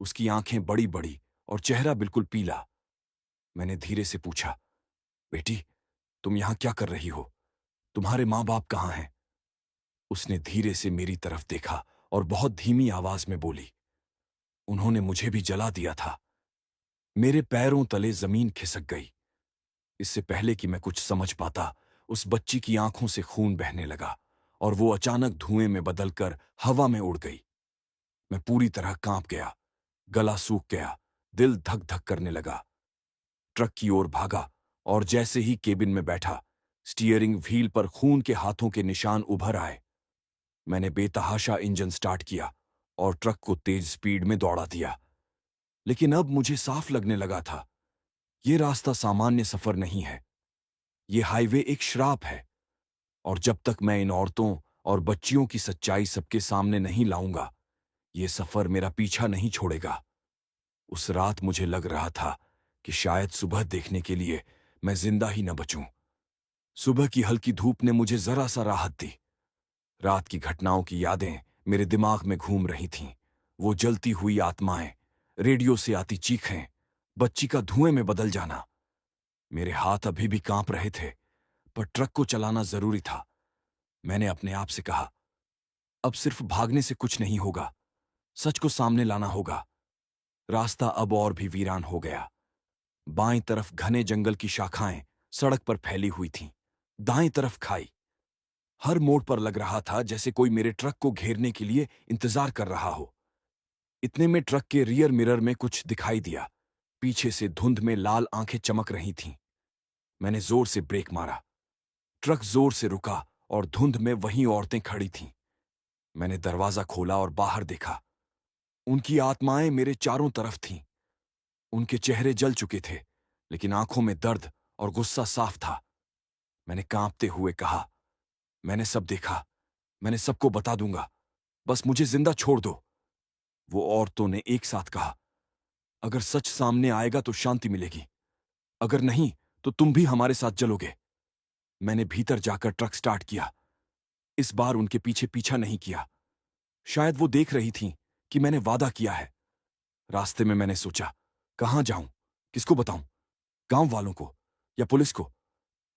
उसकी आंखें बड़ी बड़ी और चेहरा बिल्कुल पीला। मैंने धीरे से पूछा, बेटी, तुम यहां क्या कर रही हो? तुम्हारे माँ बाप कहाँ हैं? उसने धीरे से मेरी तरफ देखा और बहुत धीमी आवाज में बोली, उन्होंने मुझे भी जला दिया था। मेरे पैरों तले जमीन खिसक गई। इससे पहले कि मैं कुछ समझ पाता, उस बच्ची की आंखों से खून बहने लगा और वो अचानक धुएं में बदलकर हवा में उड़ गई। मैं पूरी तरह कांप गया, गला सूख गया, दिल धक धक करने लगा। ट्रक की ओर भागा और जैसे ही केबिन में बैठा, स्टीयरिंग व्हील पर खून के हाथों के निशान उभर आए। मैंने बेतहाशा इंजन स्टार्ट किया और ट्रक को तेज स्पीड में दौड़ा दिया। लेकिन अब मुझे साफ लगने लगा था, ये रास्ता सामान्य सफर नहीं है। ये हाईवे एक श्राप है और जब तक मैं इन औरतों और बच्चियों की सच्चाई सबके सामने नहीं लाऊंगा, ये सफर मेरा पीछा नहीं छोड़ेगा। उस रात मुझे लग रहा था कि शायद सुबह देखने के लिए मैं जिंदा ही न बचूं। सुबह की हल्की धूप ने मुझे जरा सा राहत दी। रात की घटनाओं की यादें मेरे दिमाग में घूम रही थीं वो जलती हुई आत्माएं, रेडियो से आती चीखें, बच्ची का धुएं में बदल जाना। मेरे हाथ अभी भी कांप रहे थे, पर ट्रक को चलाना जरूरी था। मैंने अपने आप से कहा, अब सिर्फ भागने से कुछ नहीं होगा, सच को सामने लाना होगा। रास्ता अब और भी वीरान हो गया। बाईं तरफ घने जंगल की शाखाएं सड़क पर फैली हुई थीं, दाईं तरफ खाई। हर मोड़ पर लग रहा था जैसे कोई मेरे ट्रक को घेरने के लिए इंतजार कर रहा हो। इतने में ट्रक के रियर मिरर में कुछ दिखाई दिया। पीछे से धुंध में लाल आंखें चमक रही थीं। मैंने जोर से ब्रेक मारा। ट्रक जोर से रुका और धुंध में वहीं औरतें खड़ी थीं। मैंने दरवाजा खोला और बाहर देखा। उनकी आत्माएं मेरे चारों तरफ थीं। उनके चेहरे जल चुके थे, लेकिन आंखों में दर्द और गुस्सा साफ था। मैंने कांपते हुए कहा, मैंने सब देखा, मैंने सबको बता दूंगा, बस मुझे जिंदा छोड़ दो। वो औरतों ने एक साथ कहा, अगर सच सामने आएगा तो शांति मिलेगी, अगर नहीं तो तुम भी हमारे साथ जलोगे। मैंने भीतर जाकर ट्रक स्टार्ट किया। इस बार उनके पीछे पीछा नहीं किया। शायद वो देख रही थीं कि मैंने वादा किया है। रास्ते में मैंने सोचा, कहां जाऊं, किसको बताऊं, गांव वालों को या पुलिस को?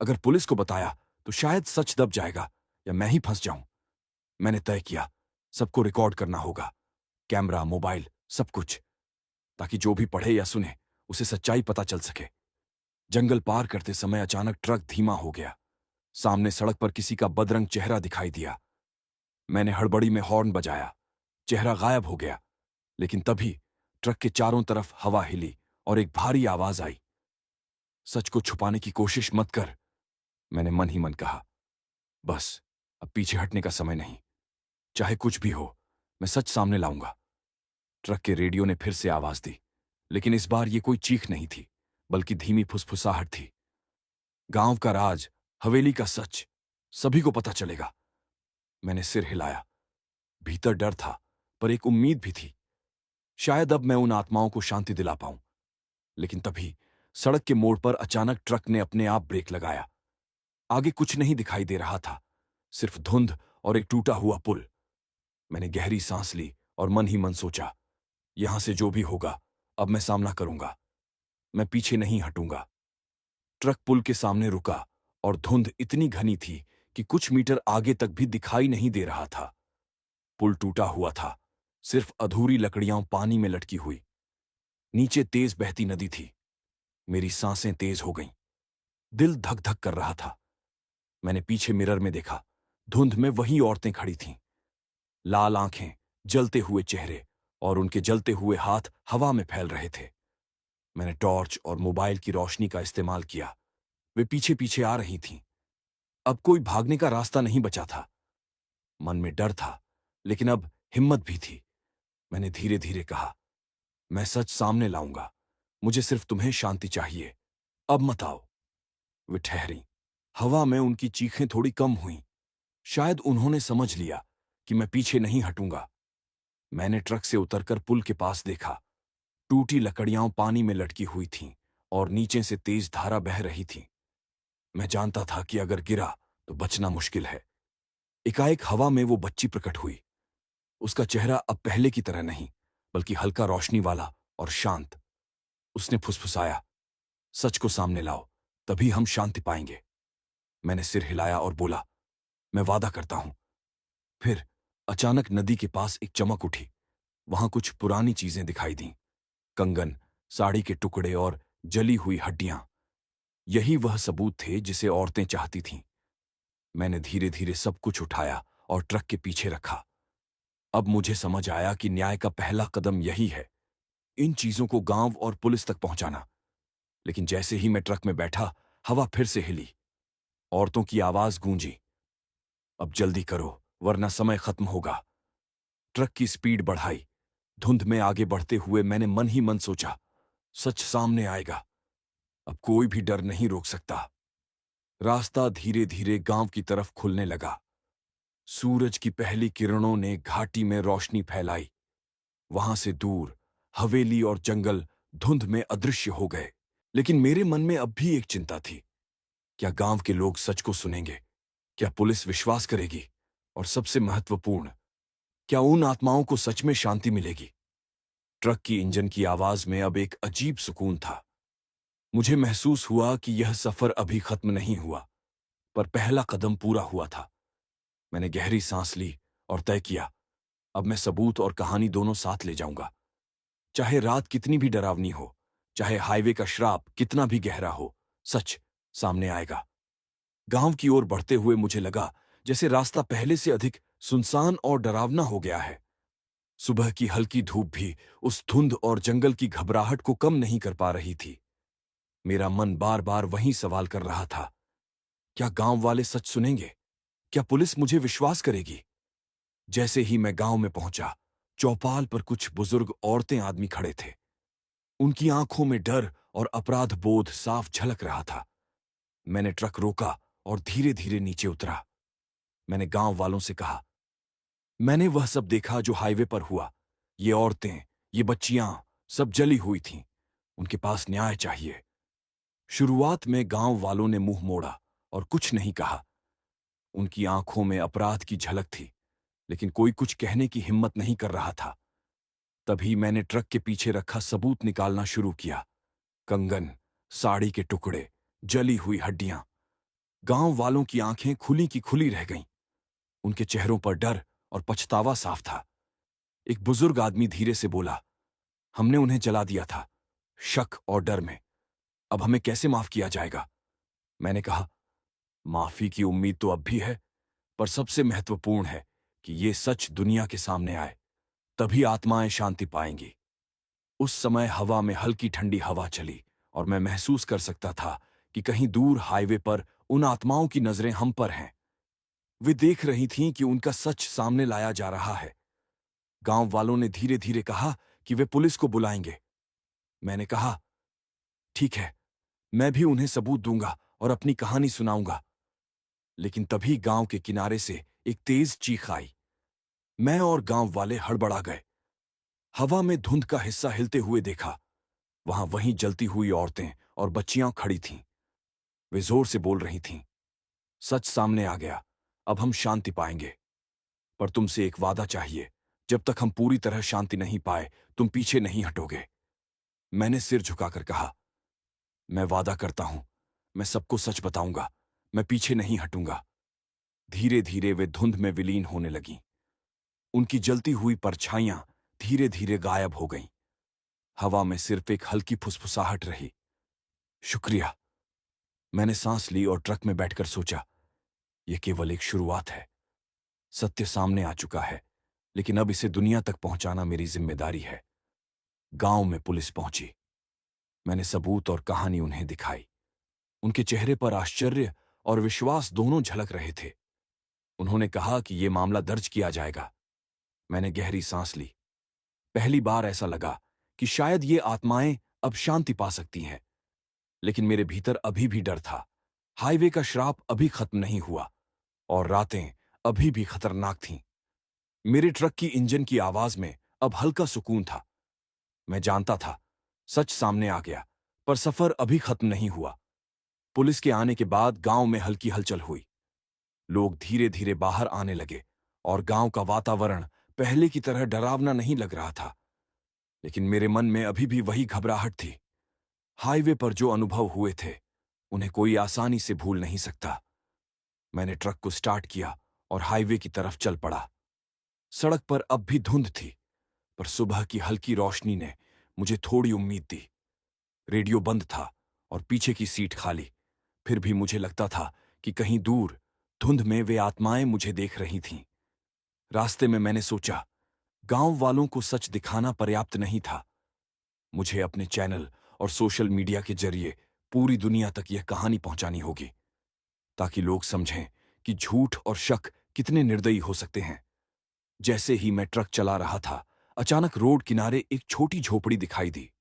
अगर पुलिस को बताया तो शायद सच दब जाएगा या मैं ही फंस जाऊं। मैंने तय किया, सबको रिकॉर्ड करना होगा, कैमरा, मोबाइल, सब कुछ, ताकि जो भी पढ़े या सुने उसे सच्चाई पता चल सके। जंगल पार करते समय अचानक ट्रक धीमा हो गया। सामने सड़क पर किसी का बदरंग चेहरा दिखाई दिया। मैंने हड़बड़ी में हॉर्न बजाया। चेहरा गायब हो गया, लेकिन तभी ट्रक के चारों तरफ हवा हिली और एक भारी आवाज आई, सच को छुपाने की कोशिश मत कर। मैंने मन ही मन कहा, बस अब पीछे हटने का समय नहीं, चाहे कुछ भी हो मैं सच सामने लाऊंगा। ट्रक के रेडियो ने फिर से आवाज दी, लेकिन इस बार ये कोई चीख नहीं थी, बल्कि धीमी फुसफुसाहट थी। गांव का राज, हवेली का सच, सभी को पता चलेगा। मैंने सिर हिलाया। भीतर डर था, पर एक उम्मीद भी थी। शायद अब मैं उन आत्माओं को शांति दिला पाऊं। लेकिन तभी सड़क के मोड़ पर अचानक ट्रक ने अपने आप ब्रेक लगाया। आगे कुछ नहीं दिखाई दे रहा था, सिर्फ धुंध और एक टूटा हुआ पुल। मैंने गहरी सांस ली और मन ही मन सोचा, यहां से जो भी होगा अब मैं सामना करूंगा, मैं पीछे नहीं हटूंगा। ट्रक पुल के सामने रुका और धुंध इतनी घनी थी कि कुछ मीटर आगे तक भी दिखाई नहीं दे रहा था। पुल टूटा हुआ था, सिर्फ अधूरी लकड़ियां पानी में लटकी हुई। नीचे तेज बहती नदी थी। मेरी सांसें तेज हो गईं। दिल धक धक कर रहा था। मैंने पीछे मिरर में देखा। धुंध में वही औरतें खड़ी थीं। लाल आंखें, जलते हुए चेहरे और उनके जलते हुए हाथ हवा में फैल रहे थे। मैंने टॉर्च और मोबाइल की रोशनी का इस्तेमाल किया। वे पीछे पीछे आ रही थीं। अब कोई भागने का रास्ता नहीं बचा था। मन में डर था, लेकिन अब हिम्मत भी थी। मैंने धीरे धीरे कहा, मैं सच सामने लाऊंगा, मुझे सिर्फ तुम्हें शांति चाहिए, अब मत आओ। वे ठहरी। हवा में उनकी चीखें थोड़ी कम हुईं। शायद उन्होंने समझ लिया कि मैं पीछे नहीं हटूंगा। मैंने ट्रक से उतरकर पुल के पास देखा। टूटी लकड़ियां पानी में लटकी हुई थीं और नीचे से तेज धारा बह रही थी। मैं जानता था कि अगर गिरा तो बचना मुश्किल है। एकाएक हवा में वो बच्ची प्रकट हुई। उसका चेहरा अब पहले की तरह नहीं, बल्कि हल्का रोशनी वाला और शांत। उसने फुसफुसाया, सच को सामने लाओ, तभी हम शांति पाएंगे। मैंने सिर हिलाया और बोला, मैं वादा करता हूं। फिर अचानक नदी के पास एक चमक उठी। वहां कुछ पुरानी चीजें दिखाई दीं, कंगन, साड़ी के टुकड़े और जली हुई हड्डियां। यही वह सबूत थे जिसे औरतें चाहती थीं। मैंने धीरे धीरे सब कुछ उठाया और ट्रक के पीछे रखा। अब मुझे समझ आया कि न्याय का पहला कदम यही है, इन चीजों को गांव और पुलिस तक पहुंचाना। लेकिन जैसे ही मैं ट्रक में बैठा, हवा फिर से हिली। औरतों की आवाज गूंजी, अब जल्दी करो वरना समय खत्म होगा। ट्रक की स्पीड बढ़ाई। धुंध में आगे बढ़ते हुए मैंने मन ही मन सोचा, सच सामने आएगा, अब कोई भी डर नहीं रोक सकता। रास्ता धीरे धीरे गांव की तरफ खुलने लगा। सूरज की पहली किरणों ने घाटी में रोशनी फैलाई। वहां से दूर हवेली और जंगल धुंध में अदृश्य हो गए। लेकिन मेरे मन में अब भी एक चिंता थी, क्या गांव के लोग सच को सुनेंगे? क्या पुलिस विश्वास करेगी? और सबसे महत्वपूर्ण, क्या उन आत्माओं को सच में शांति मिलेगी? ट्रक की इंजन की आवाज में अब एक अजीब सुकून था। मुझे महसूस हुआ कि यह सफर अभी खत्म नहीं हुआ, पर पहला कदम पूरा हुआ था। मैंने गहरी सांस ली और तय किया, अब मैं सबूत और कहानी दोनों साथ ले जाऊंगा। चाहे रात कितनी भी डरावनी हो, चाहे हाईवे का श्राप कितना भी गहरा हो, सच सामने आएगा। गांव की ओर बढ़ते हुए मुझे लगा जैसे रास्ता पहले से अधिक सुनसान और डरावना हो गया है। सुबह की हल्की धूप भी उस धुंध और जंगल की घबराहट को कम नहीं कर पा रही थी। मेरा मन बार बार वही सवाल कर रहा था, क्या गांव वाले सच सुनेंगे? क्या पुलिस मुझे विश्वास करेगी? जैसे ही मैं गांव में पहुंचा, चौपाल पर कुछ बुजुर्ग औरतें आदमी खड़े थे। उनकी आंखों में डर और अपराध बोध साफ झलक रहा था। मैंने ट्रक रोका और धीरे धीरे नीचे उतरा। मैंने गांव वालों से कहा, मैंने वह सब देखा जो हाईवे पर हुआ। ये औरतें, ये बच्चियां, सब जली हुई थीं। उनके पास न्याय चाहिए। शुरुआत में गांव वालों ने मुंह मोड़ा और कुछ नहीं कहा। उनकी आंखों में अपराध की झलक थी, लेकिन कोई कुछ कहने की हिम्मत नहीं कर रहा था। तभी मैंने ट्रक के पीछे रखा सबूत निकालना शुरू किया। कंगन, साड़ी के टुकड़े, जली हुई हड्डियां। गांव वालों की आंखें खुली की खुली रह गईं। उनके चेहरों पर डर और पछतावा साफ था। एक बुजुर्ग आदमी धीरे से बोला, हमने उन्हें जला दिया था, शक और डर में। अब हमें कैसे माफ किया जाएगा? मैंने कहा, माफी की उम्मीद तो अब भी है, पर सबसे महत्वपूर्ण है कि ये सच दुनिया के सामने आए, तभी आत्माएं शांति पाएंगी। उस समय हवा में हल्की ठंडी हवा चली और मैं महसूस कर सकता था कि कहीं दूर हाईवे पर उन आत्माओं की नजरें हम पर हैं। वे देख रही थीं कि उनका सच सामने लाया जा रहा है। गांव वालों ने धीरे धीरे कहा कि वे पुलिस को बुलाएंगे। मैंने कहा, ठीक है, मैं भी उन्हें सबूत दूंगा और अपनी कहानी सुनाऊंगा। लेकिन तभी गांव के किनारे से एक तेज चीख आई। मैं और गांव वाले हड़बड़ा गए। हवा में धुंध का हिस्सा हिलते हुए देखा। वहां वहीं जलती हुई औरतें और बच्चियां खड़ी थीं। वे जोर से बोल रही थीं, सच सामने आ गया, अब हम शांति पाएंगे। पर तुमसे एक वादा चाहिए, जब तक हम पूरी तरह शांति नहीं पाए, तुम पीछे नहीं हटोगे। मैंने सिर झुकाकर कहा, मैं वादा करता हूं, मैं सबको सच बताऊंगा, मैं पीछे नहीं हटूंगा। धीरे धीरे वे धुंध में विलीन होने लगीं। उनकी जलती हुई परछाइयां धीरे धीरे गायब हो गईं। हवा में सिर्फ एक हल्की फुसफुसाहट रही। शुक्रिया। मैंने सांस ली और ट्रक में बैठकर सोचा, यह केवल एक शुरुआत है। सत्य सामने आ चुका है, लेकिन अब इसे दुनिया तक पहुंचाना मेरी जिम्मेदारी है। गांव में पुलिस पहुंची। मैंने सबूत और कहानी उन्हें दिखाई। उनके चेहरे पर आश्चर्य और विश्वास दोनों झलक रहे थे। उन्होंने कहा कि यह मामला दर्ज किया जाएगा। मैंने गहरी सांस ली। पहली बार ऐसा लगा कि शायद ये आत्माएं अब शांति पा सकती हैं। लेकिन मेरे भीतर अभी भी डर था। हाईवे का श्राप अभी खत्म नहीं हुआ और रातें अभी भी खतरनाक थीं। मेरे ट्रक की इंजन की आवाज में अब हल्का सुकून था। मैं जानता था, सच सामने आ गया, पर सफर अभी खत्म नहीं हुआ। पुलिस के आने के बाद गांव में हल्की हलचल हुई। लोग धीरे धीरे बाहर आने लगे और गांव का वातावरण पहले की तरह डरावना नहीं लग रहा था। लेकिन मेरे मन में अभी भी वही घबराहट थी। हाईवे पर जो अनुभव हुए थे, उन्हें कोई आसानी से भूल नहीं सकता। मैंने ट्रक को स्टार्ट किया और हाईवे की तरफ चल पड़ा। सड़क पर अब भी धुंध थी, पर सुबह की हल्की रोशनी ने मुझे थोड़ी उम्मीद दी। रेडियो बंद था और पीछे की सीट खाली। फिर भी मुझे लगता था कि कहीं दूर धुंध में वे आत्माएं मुझे देख रही थीं। रास्ते में मैंने सोचा, गांव वालों को सच दिखाना पर्याप्त नहीं था। मुझे अपने चैनल और सोशल मीडिया के जरिए पूरी दुनिया तक यह कहानी पहुंचानी होगी, ताकि लोग समझें कि झूठ और शक कितने निर्दयी हो सकते हैं। जैसे ही मैं ट्रक चला रहा था, अचानक रोड किनारे एक छोटी झोपड़ी दिखाई दी।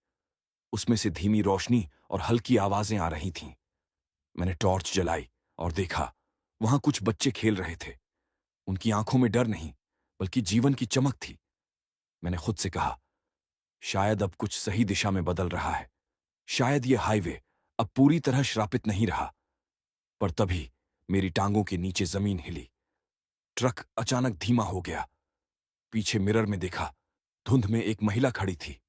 उसमें से धीमी रोशनी और हल्की आवाजें आ रही थीं। मैंने टॉर्च जलाई और देखा, वहां कुछ बच्चे खेल रहे थे। उनकी आंखों में डर नहीं, बल्कि जीवन की चमक थी। मैंने खुद से कहा, शायद अब कुछ सही दिशा में बदल रहा है। शायद ये हाईवे अब पूरी तरह श्रापित नहीं रहा। पर तभी मेरी टांगों के नीचे जमीन हिली। ट्रक अचानक धीमा हो गया। पीछे मिरर में देखा, धुंध में एक महिला खड़ी थी।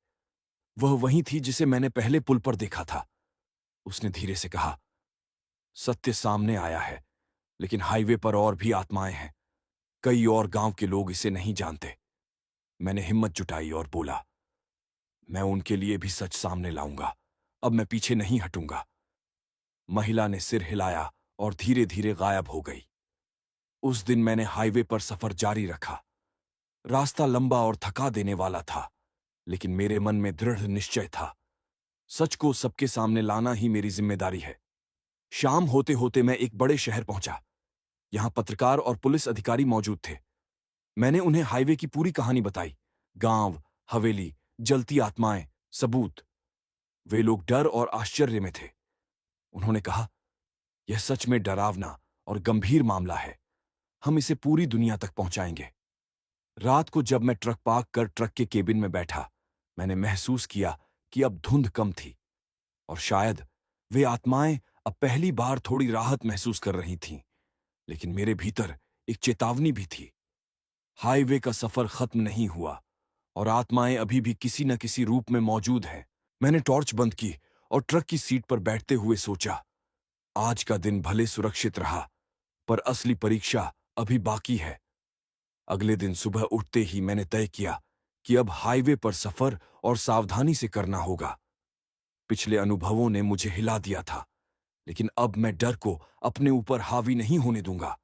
वह वही थी जिसे मैंने पहले पुल पर देखा था। उसने धीरे से कहा, सत्य सामने आया है, लेकिन हाईवे पर और भी आत्माएं हैं। कई और गांव के लोग इसे नहीं जानते। मैंने हिम्मत जुटाई और बोला, मैं उनके लिए भी सच सामने लाऊंगा। अब मैं पीछे नहीं हटूंगा। महिला ने सिर हिलाया और धीरे धीरे गायब हो गई। उस दिन मैंने हाईवे पर सफर जारी रखा। रास्ता लंबा और थका देने वाला था, लेकिन मेरे मन में दृढ़ निश्चय था। सच को सबके सामने लाना ही मेरी जिम्मेदारी है। शाम होते होते मैं एक बड़े शहर पहुंचा। यहां पत्रकार और पुलिस अधिकारी मौजूद थे। मैंने उन्हें हाईवे की पूरी कहानी बताई। गांव, हवेली, जलती आत्माएं, सबूत। वे लोग डर और आश्चर्य में थे। उन्होंने कहा, यह सच में डरावना और गंभीर मामला है। हम इसे पूरी दुनिया तक पहुंचाएंगे। रात को जब मैं ट्रक पार्क कर ट्रक के केबिन में बैठा, मैंने महसूस किया कि अब धुंध कम थी और शायद वे आत्माएं अब पहली बार थोड़ी राहत महसूस कर रही थीं। लेकिन मेरे भीतर एक चेतावनी भी थी। हाईवे का सफर खत्म नहीं हुआ और आत्माएं अभी भी किसी न किसी रूप में मौजूद हैं। मैंने टॉर्च बंद की और ट्रक की सीट पर बैठते हुए सोचा, आज का दिन भले सुरक्षित रहा, पर असली परीक्षा अभी बाकी है। अगले दिन सुबह उठते ही मैंने तय किया कि अब हाईवे पर सफर और सावधानी से करना होगा। पिछले अनुभवों ने मुझे हिला दिया था, लेकिन अब मैं डर को अपने ऊपर हावी नहीं होने दूंगा।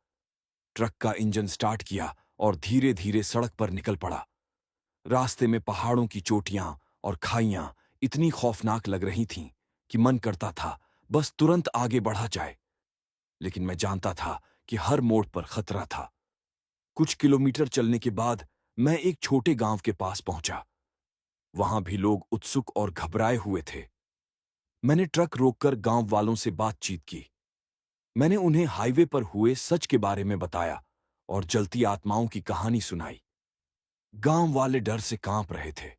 ट्रक का इंजन स्टार्ट किया और धीरे धीरे सड़क पर निकल पड़ा। रास्ते में पहाड़ों की चोटियां और खाइयां इतनी खौफनाक लग रही थीं कि मन करता था बस तुरंत आगे बढ़ा जाए। लेकिन मैं जानता था कि हर मोड़ पर खतरा था। कुछ किलोमीटर चलने के बाद मैं एक छोटे गांव के पास पहुंचा। वहां भी लोग उत्सुक और घबराए हुए थे। मैंने ट्रक रोककर गांव वालों से बातचीत की। मैंने उन्हें हाईवे पर हुए सच के बारे में बताया और जलती आत्माओं की कहानी सुनाई। गांव वाले डर से कांप रहे थे,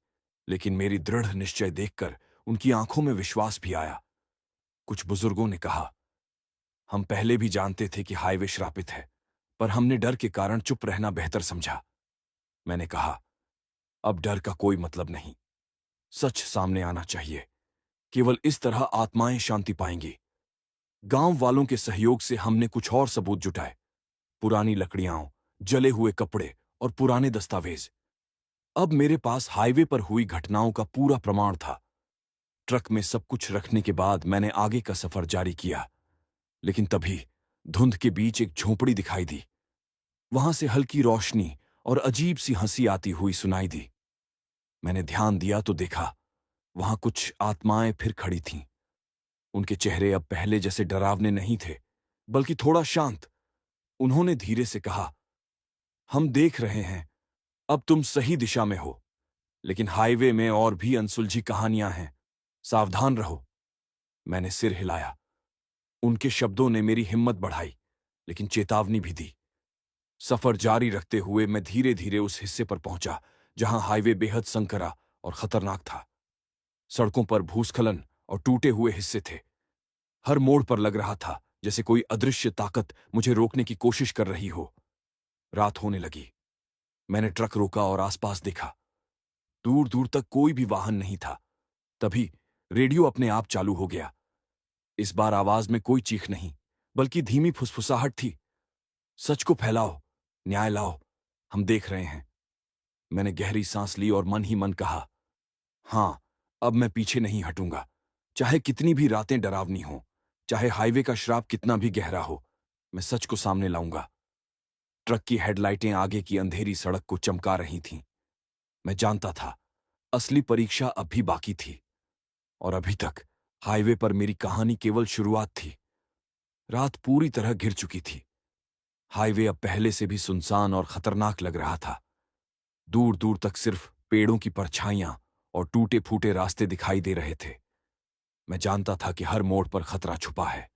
लेकिन मेरी दृढ़ निश्चय देखकर उनकी आंखों में विश्वास भी आया। कुछ बुजुर्गों ने कहा, हम पहले भी जानते थे कि हाईवे श्रापित है, पर हमने डर के कारण चुप रहना बेहतर समझा। मैंने कहा, अब डर का कोई मतलब नहीं। सच सामने आना चाहिए। केवल इस तरह आत्माएं शांति पाएंगी। गांव वालों के सहयोग से हमने कुछ और सबूत जुटाए। पुरानी लकड़ियां, जले हुए कपड़े और पुराने दस्तावेज। अब मेरे पास हाईवे पर हुई घटनाओं का पूरा प्रमाण था। ट्रक में सब कुछ रखने के बाद मैंने आगे का सफर जारी किया। लेकिन तभी धुंध के बीच एक झोंपड़ी दिखाई दी। वहां से हल्की रोशनी और अजीब सी हंसी आती हुई सुनाई दी। मैंने ध्यान दिया तो देखा, वहां कुछ आत्माएं फिर खड़ी थीं। उनके चेहरे अब पहले जैसे डरावने नहीं थे, बल्कि थोड़ा शांत। उन्होंने धीरे से कहा, हम देख रहे हैं, अब तुम सही दिशा में हो, लेकिन हाईवे में और भी अनसुलझी कहानियां हैं। सावधान रहो। मैंने सिर हिलाया। उनके शब्दों ने मेरी हिम्मत बढ़ाई, लेकिन चेतावनी भी दी। सफर जारी रखते हुए मैं धीरे धीरे उस हिस्से पर पहुंचा जहां हाईवे बेहद संकरा और खतरनाक था। सड़कों पर भूस्खलन और टूटे हुए हिस्से थे। हर मोड़ पर लग रहा था जैसे कोई अदृश्य ताकत मुझे रोकने की कोशिश कर रही हो। रात होने लगी। मैंने ट्रक रोका और आसपास देखा। दूर दूर तक कोई भी वाहन नहीं था। तभी रेडियो अपने आप चालू हो गया। इस बार आवाज में कोई चीख नहीं, बल्कि धीमी फुसफुसाहट थी। सच को फैलाओ, न्याय लाओ, हम देख रहे हैं। मैंने गहरी सांस ली और मन ही मन कहा, हाँ, अब मैं पीछे नहीं हटूंगा। चाहे कितनी भी रातें डरावनी हों, चाहे हाईवे का श्राप कितना भी गहरा हो, मैं सच को सामने लाऊंगा। ट्रक की हेडलाइटें आगे की अंधेरी सड़क को चमका रही थीं। मैं जानता था, असली परीक्षा अब भी बाकी थी। और अभी तक हाईवे पर मेरी कहानी केवल शुरुआत थी। रात पूरी तरह घिर चुकी थी। हाईवे अब पहले से भी सुनसान और खतरनाक लग रहा था। दूर दूर तक सिर्फ पेड़ों की परछाइयां और टूटे फूटे रास्ते दिखाई दे रहे थे। मैं जानता था कि हर मोड़ पर खतरा छुपा है।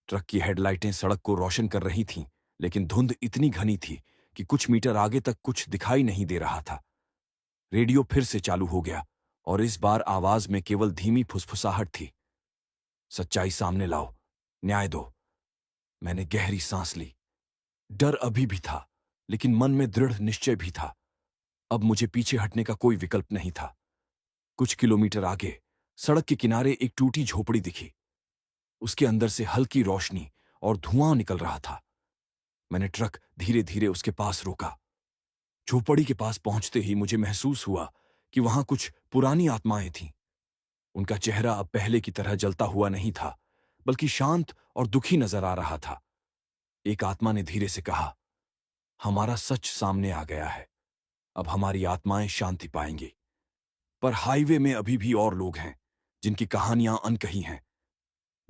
ट्रक की हेडलाइटें सड़क को रोशन कर रही थीं, लेकिन धुंध इतनी घनी थी कि कुछ मीटर आगे तक कुछ दिखाई नहीं दे रहा था। रेडियो फिर से चालू हो गया और इस बार आवाज में केवल धीमी फुसफुसाहट थी। सच्चाई सामने लाओ, न्याय दो। मैंने गहरी सांस ली। डर अभी भी था, लेकिन मन में दृढ़ निश्चय भी था। अब मुझे पीछे हटने का कोई विकल्प नहीं था। कुछ किलोमीटर आगे सड़क के किनारे एक टूटी झोपड़ी दिखी। उसके अंदर से हल्की रोशनी और धुआं निकल रहा था। मैंने ट्रक धीरे धीरे उसके पास रोका। झोपड़ी के पास पहुंचते ही मुझे महसूस हुआ कि वहां कुछ पुरानी आत्माएं थीं। उनका चेहरा अब पहले की तरह जलता हुआ नहीं था, बल्कि शांत और दुखी नजर आ रहा था। एक आत्मा ने धीरे से कहा, हमारा सच सामने आ गया है। अब हमारी आत्माएं शांति पाएंगी। पर हाईवे में अभी भी और लोग हैं जिनकी कहानियां अनकही हैं।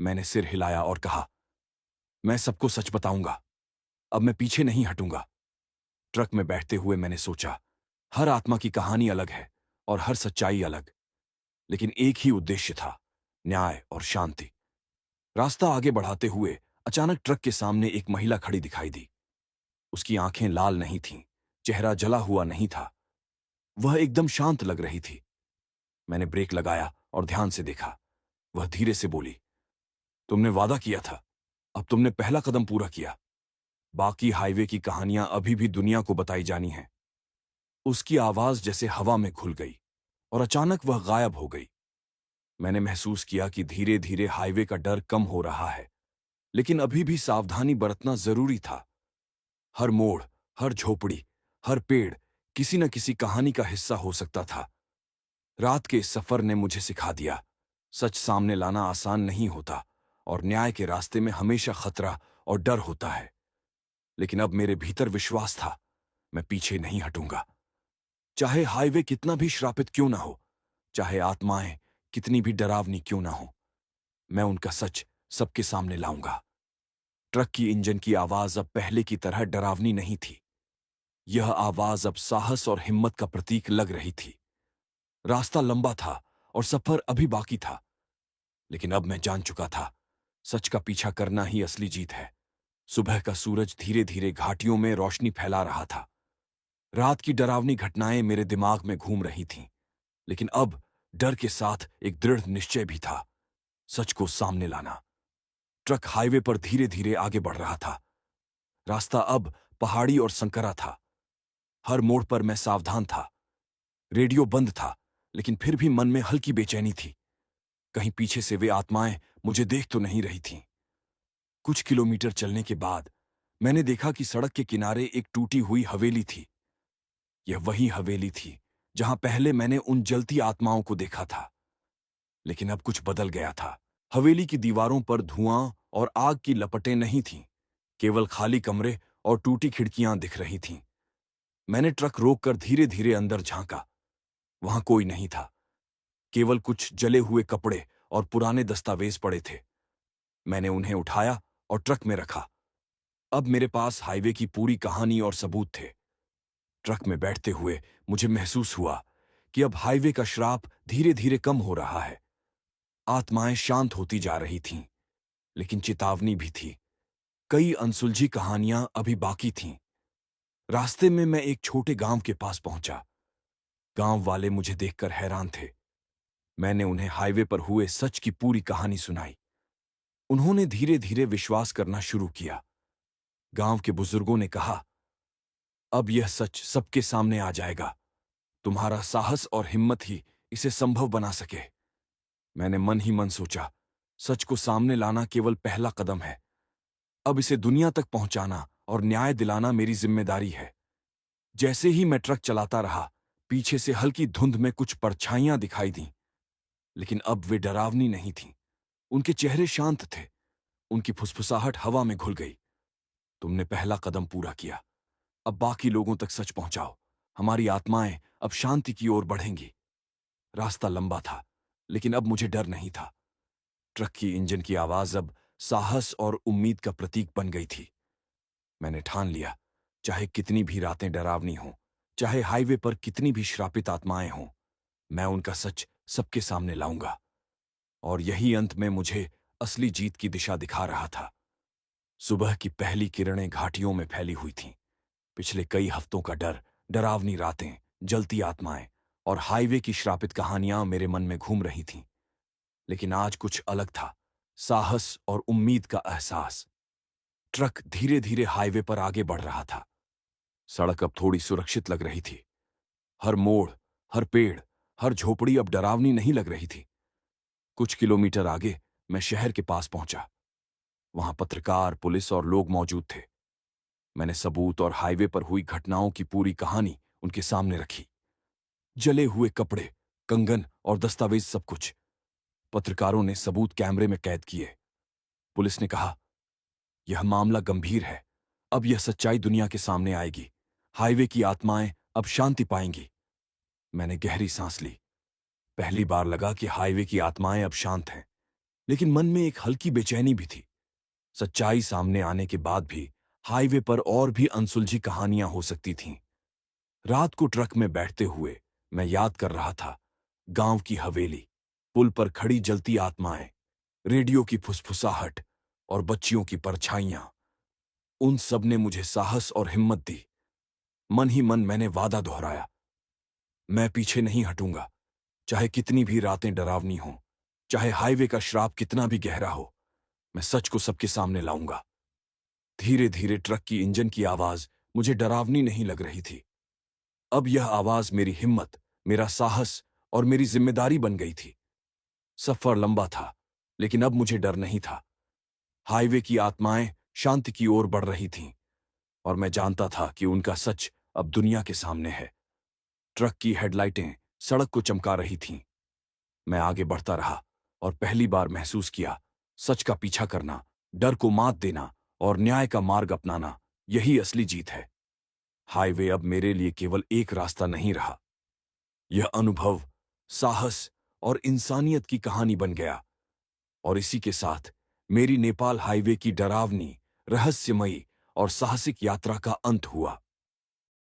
मैंने सिर हिलाया और कहा, मैं सबको सच बताऊंगा। अब मैं पीछे नहीं हटूंगा। ट्रक में बैठते हुए मैंने सोचा, हर आत्मा की कहानी अलग है और हर सच्चाई अलग, लेकिन एक ही उद्देश्य था, न्याय और शांति। रास्ता आगे बढ़ाते हुए अचानक ट्रक के सामने एक महिला खड़ी दिखाई दी। उसकी आंखें लाल नहीं थीं, चेहरा जला हुआ नहीं था। वह एकदम शांत लग रही थी। मैंने ब्रेक लगाया और ध्यान से देखा। वह धीरे से बोली, तुमने वादा किया था, अब तुमने पहला कदम पूरा किया। बाकी हाईवे की कहानियां अभी भी दुनिया को बताई जानी हैं। उसकी आवाज जैसे हवा में घुल गई और अचानक वह गायब हो गई। मैंने महसूस किया कि धीरे धीरे हाईवे का डर कम हो रहा है, लेकिन अभी भी सावधानी बरतना जरूरी था। हर मोड़, हर झोपड़ी, हर पेड़ किसी न किसी कहानी का हिस्सा हो सकता था। रात के इस सफर ने मुझे सिखा दिया, सच सामने लाना आसान नहीं होता और न्याय के रास्ते में हमेशा खतरा और डर होता है। लेकिन अब मेरे भीतर विश्वास था, मैं पीछे नहीं हटूंगा। चाहे हाईवे कितना भी श्रापित क्यों ना हो, चाहे आत्माएं कितनी भी डरावनी क्यों ना हो, मैं उनका सच सबके सामने लाऊंगा। ट्रक की इंजन की आवाज अब पहले की तरह डरावनी नहीं थी। यह आवाज अब साहस और हिम्मत का प्रतीक लग रही थी। रास्ता लंबा था और सफर अभी बाकी था, लेकिन अब मैं जान चुका था, सच का पीछा करना ही असली जीत है। सुबह का सूरज धीरे धीरे घाटियों में रोशनी फैला रहा था। रात की डरावनी घटनाएं मेरे दिमाग में घूम रही थीं, लेकिन अब डर के साथ एक दृढ़ निश्चय भी था, सच को सामने लाना। ट्रक हाईवे पर धीरे धीरे आगे बढ़ रहा था। रास्ता अब पहाड़ी और संकरा था। हर मोड़ पर मैं सावधान था। रेडियो बंद था, लेकिन फिर भी मन में हल्की बेचैनी थी। कहीं पीछे से वे आत्माएं मुझे देख तो नहीं रही थीं। कुछ किलोमीटर चलने के बाद मैंने देखा कि सड़क के किनारे एक टूटी हुई हवेली थी। यह वही हवेली थी जहां पहले मैंने उन जलती आत्माओं को देखा था। लेकिन अब कुछ बदल गया था। हवेली की दीवारों पर धुआं और आग की लपटें नहीं थीं, केवल खाली कमरे और टूटी खिड़कियां दिख रही थीं। मैंने ट्रक रोककर धीरे धीरे अंदर झांका। वहां कोई नहीं था, केवल कुछ जले हुए कपड़े और पुराने दस्तावेज पड़े थे। मैंने उन्हें उठाया और ट्रक में रखा। अब मेरे पास हाईवे की पूरी कहानी और सबूत थे। ट्रक में बैठते हुए मुझे महसूस हुआ कि अब हाईवे का श्राप धीरे धीरे कम हो रहा है। आत्माएं शांत होती जा रही थीं, लेकिन चेतावनी भी थी। कई अनसुलझी कहानियां अभी बाकी थीं। रास्ते में मैं एक छोटे गांव के पास पहुंचा। गांव वाले मुझे देखकर हैरान थे। मैंने उन्हें हाईवे पर हुए सच की पूरी कहानी सुनाई। उन्होंने धीरे धीरे विश्वास करना शुरू किया। गांव के बुजुर्गों ने कहा, अब यह सच सबके सामने आ जाएगा। तुम्हारा साहस और हिम्मत ही इसे संभव बना सके। मैंने मन ही मन सोचा, सच को सामने लाना केवल पहला कदम है। अब इसे दुनिया तक पहुंचाना और न्याय दिलाना मेरी जिम्मेदारी है। जैसे ही मैं ट्रक चलाता रहा, पीछे से हल्की धुंध में कुछ परछाइयां दिखाई दीं, लेकिन अब वे डरावनी नहीं थीं। उनके चेहरे शांत थे। उनकी फुसफुसाहट हवा में घुल गई। तुमने पहला कदम पूरा किया, अब बाकी लोगों तक सच पहुंचाओ। हमारी आत्माएं अब शांति की ओर बढ़ेंगी। रास्ता लंबा था, लेकिन अब मुझे डर नहीं था। ट्रक की इंजन की आवाज अब साहस और उम्मीद का प्रतीक बन गई थी। मैंने ठान लिया, चाहे कितनी भी रातें डरावनी हों, चाहे हाईवे पर कितनी भी श्रापित आत्माएं हों, मैं उनका सच सबके सामने लाऊंगा। और यही अंत में मुझे असली जीत की दिशा दिखा रहा था। सुबह की पहली किरणें घाटियों में फैली हुई थीं। पिछले कई हफ्तों का डर, डरावनी रातें, जलती आत्माएं और हाईवे की श्रापित कहानियां मेरे मन में घूम रही थीं। लेकिन आज कुछ अलग था, साहस और उम्मीद का एहसास। ट्रक धीरे धीरे हाईवे पर आगे बढ़ रहा था। सड़क अब थोड़ी सुरक्षित लग रही थी। हर मोड़, हर पेड़, हर झोपड़ी अब डरावनी नहीं लग रही थी। कुछ किलोमीटर आगे मैं शहर के पास पहुंचा। वहां पत्रकार, पुलिस और लोग मौजूद थे। मैंने सबूत और हाईवे पर हुई घटनाओं की पूरी कहानी उनके सामने रखी। जले हुए कपड़े, कंगन और दस्तावेज, सब कुछ। पत्रकारों ने सबूत कैमरे में कैद किए। पुलिस ने कहा, यह मामला गंभीर है। अब यह सच्चाई दुनिया के सामने आएगी। हाईवे की आत्माएं अब शांति पाएंगी। मैंने गहरी सांस ली। पहली बार लगा कि हाईवे की आत्माएं अब शांत हैं। लेकिन मन में एक हल्की बेचैनी भी थी। सच्चाई सामने आने के बाद भी हाईवे पर और भी अनसुलझी कहानियां हो सकती थीं। रात को ट्रक में बैठते हुए मैं याद कर रहा था गांव की हवेली, पुल पर खड़ी जलती आत्माएं, रेडियो की फुसफुसाहट और बच्चियों की परछाइयां। उन सब ने मुझे साहस और हिम्मत दी। मन ही मन मैंने वादा दोहराया, मैं पीछे नहीं हटूंगा। चाहे कितनी भी रातें डरावनी हों, चाहे हाईवे का श्राप कितना भी गहरा हो, मैं सच को सबके सामने लाऊंगा। धीरे धीरे ट्रक की इंजन की आवाज मुझे डरावनी नहीं लग रही थी। अब यह आवाज मेरी हिम्मत, मेरा साहस और मेरी जिम्मेदारी बन गई थी। सफर लंबा था, लेकिन अब मुझे डर नहीं था। हाईवे की आत्माएं शांति की ओर बढ़ रही थीं, और मैं जानता था कि उनका सच अब दुनिया के सामने है। ट्रक की हेडलाइटें सड़क को चमका रही थीं। मैं आगे बढ़ता रहा और पहली बार महसूस किया, सच का पीछा करना, डर को मात देना और न्याय का मार्ग अपनाना, यही असली जीत है। हाईवे अब मेरे लिए केवल एक रास्ता नहीं रहा। यह अनुभव, साहस और इंसानियत की कहानी बन गया। और इसी के साथ मेरी नेपाल हाईवे की डरावनी, रहस्यमयी और साहसिक यात्रा का अंत हुआ।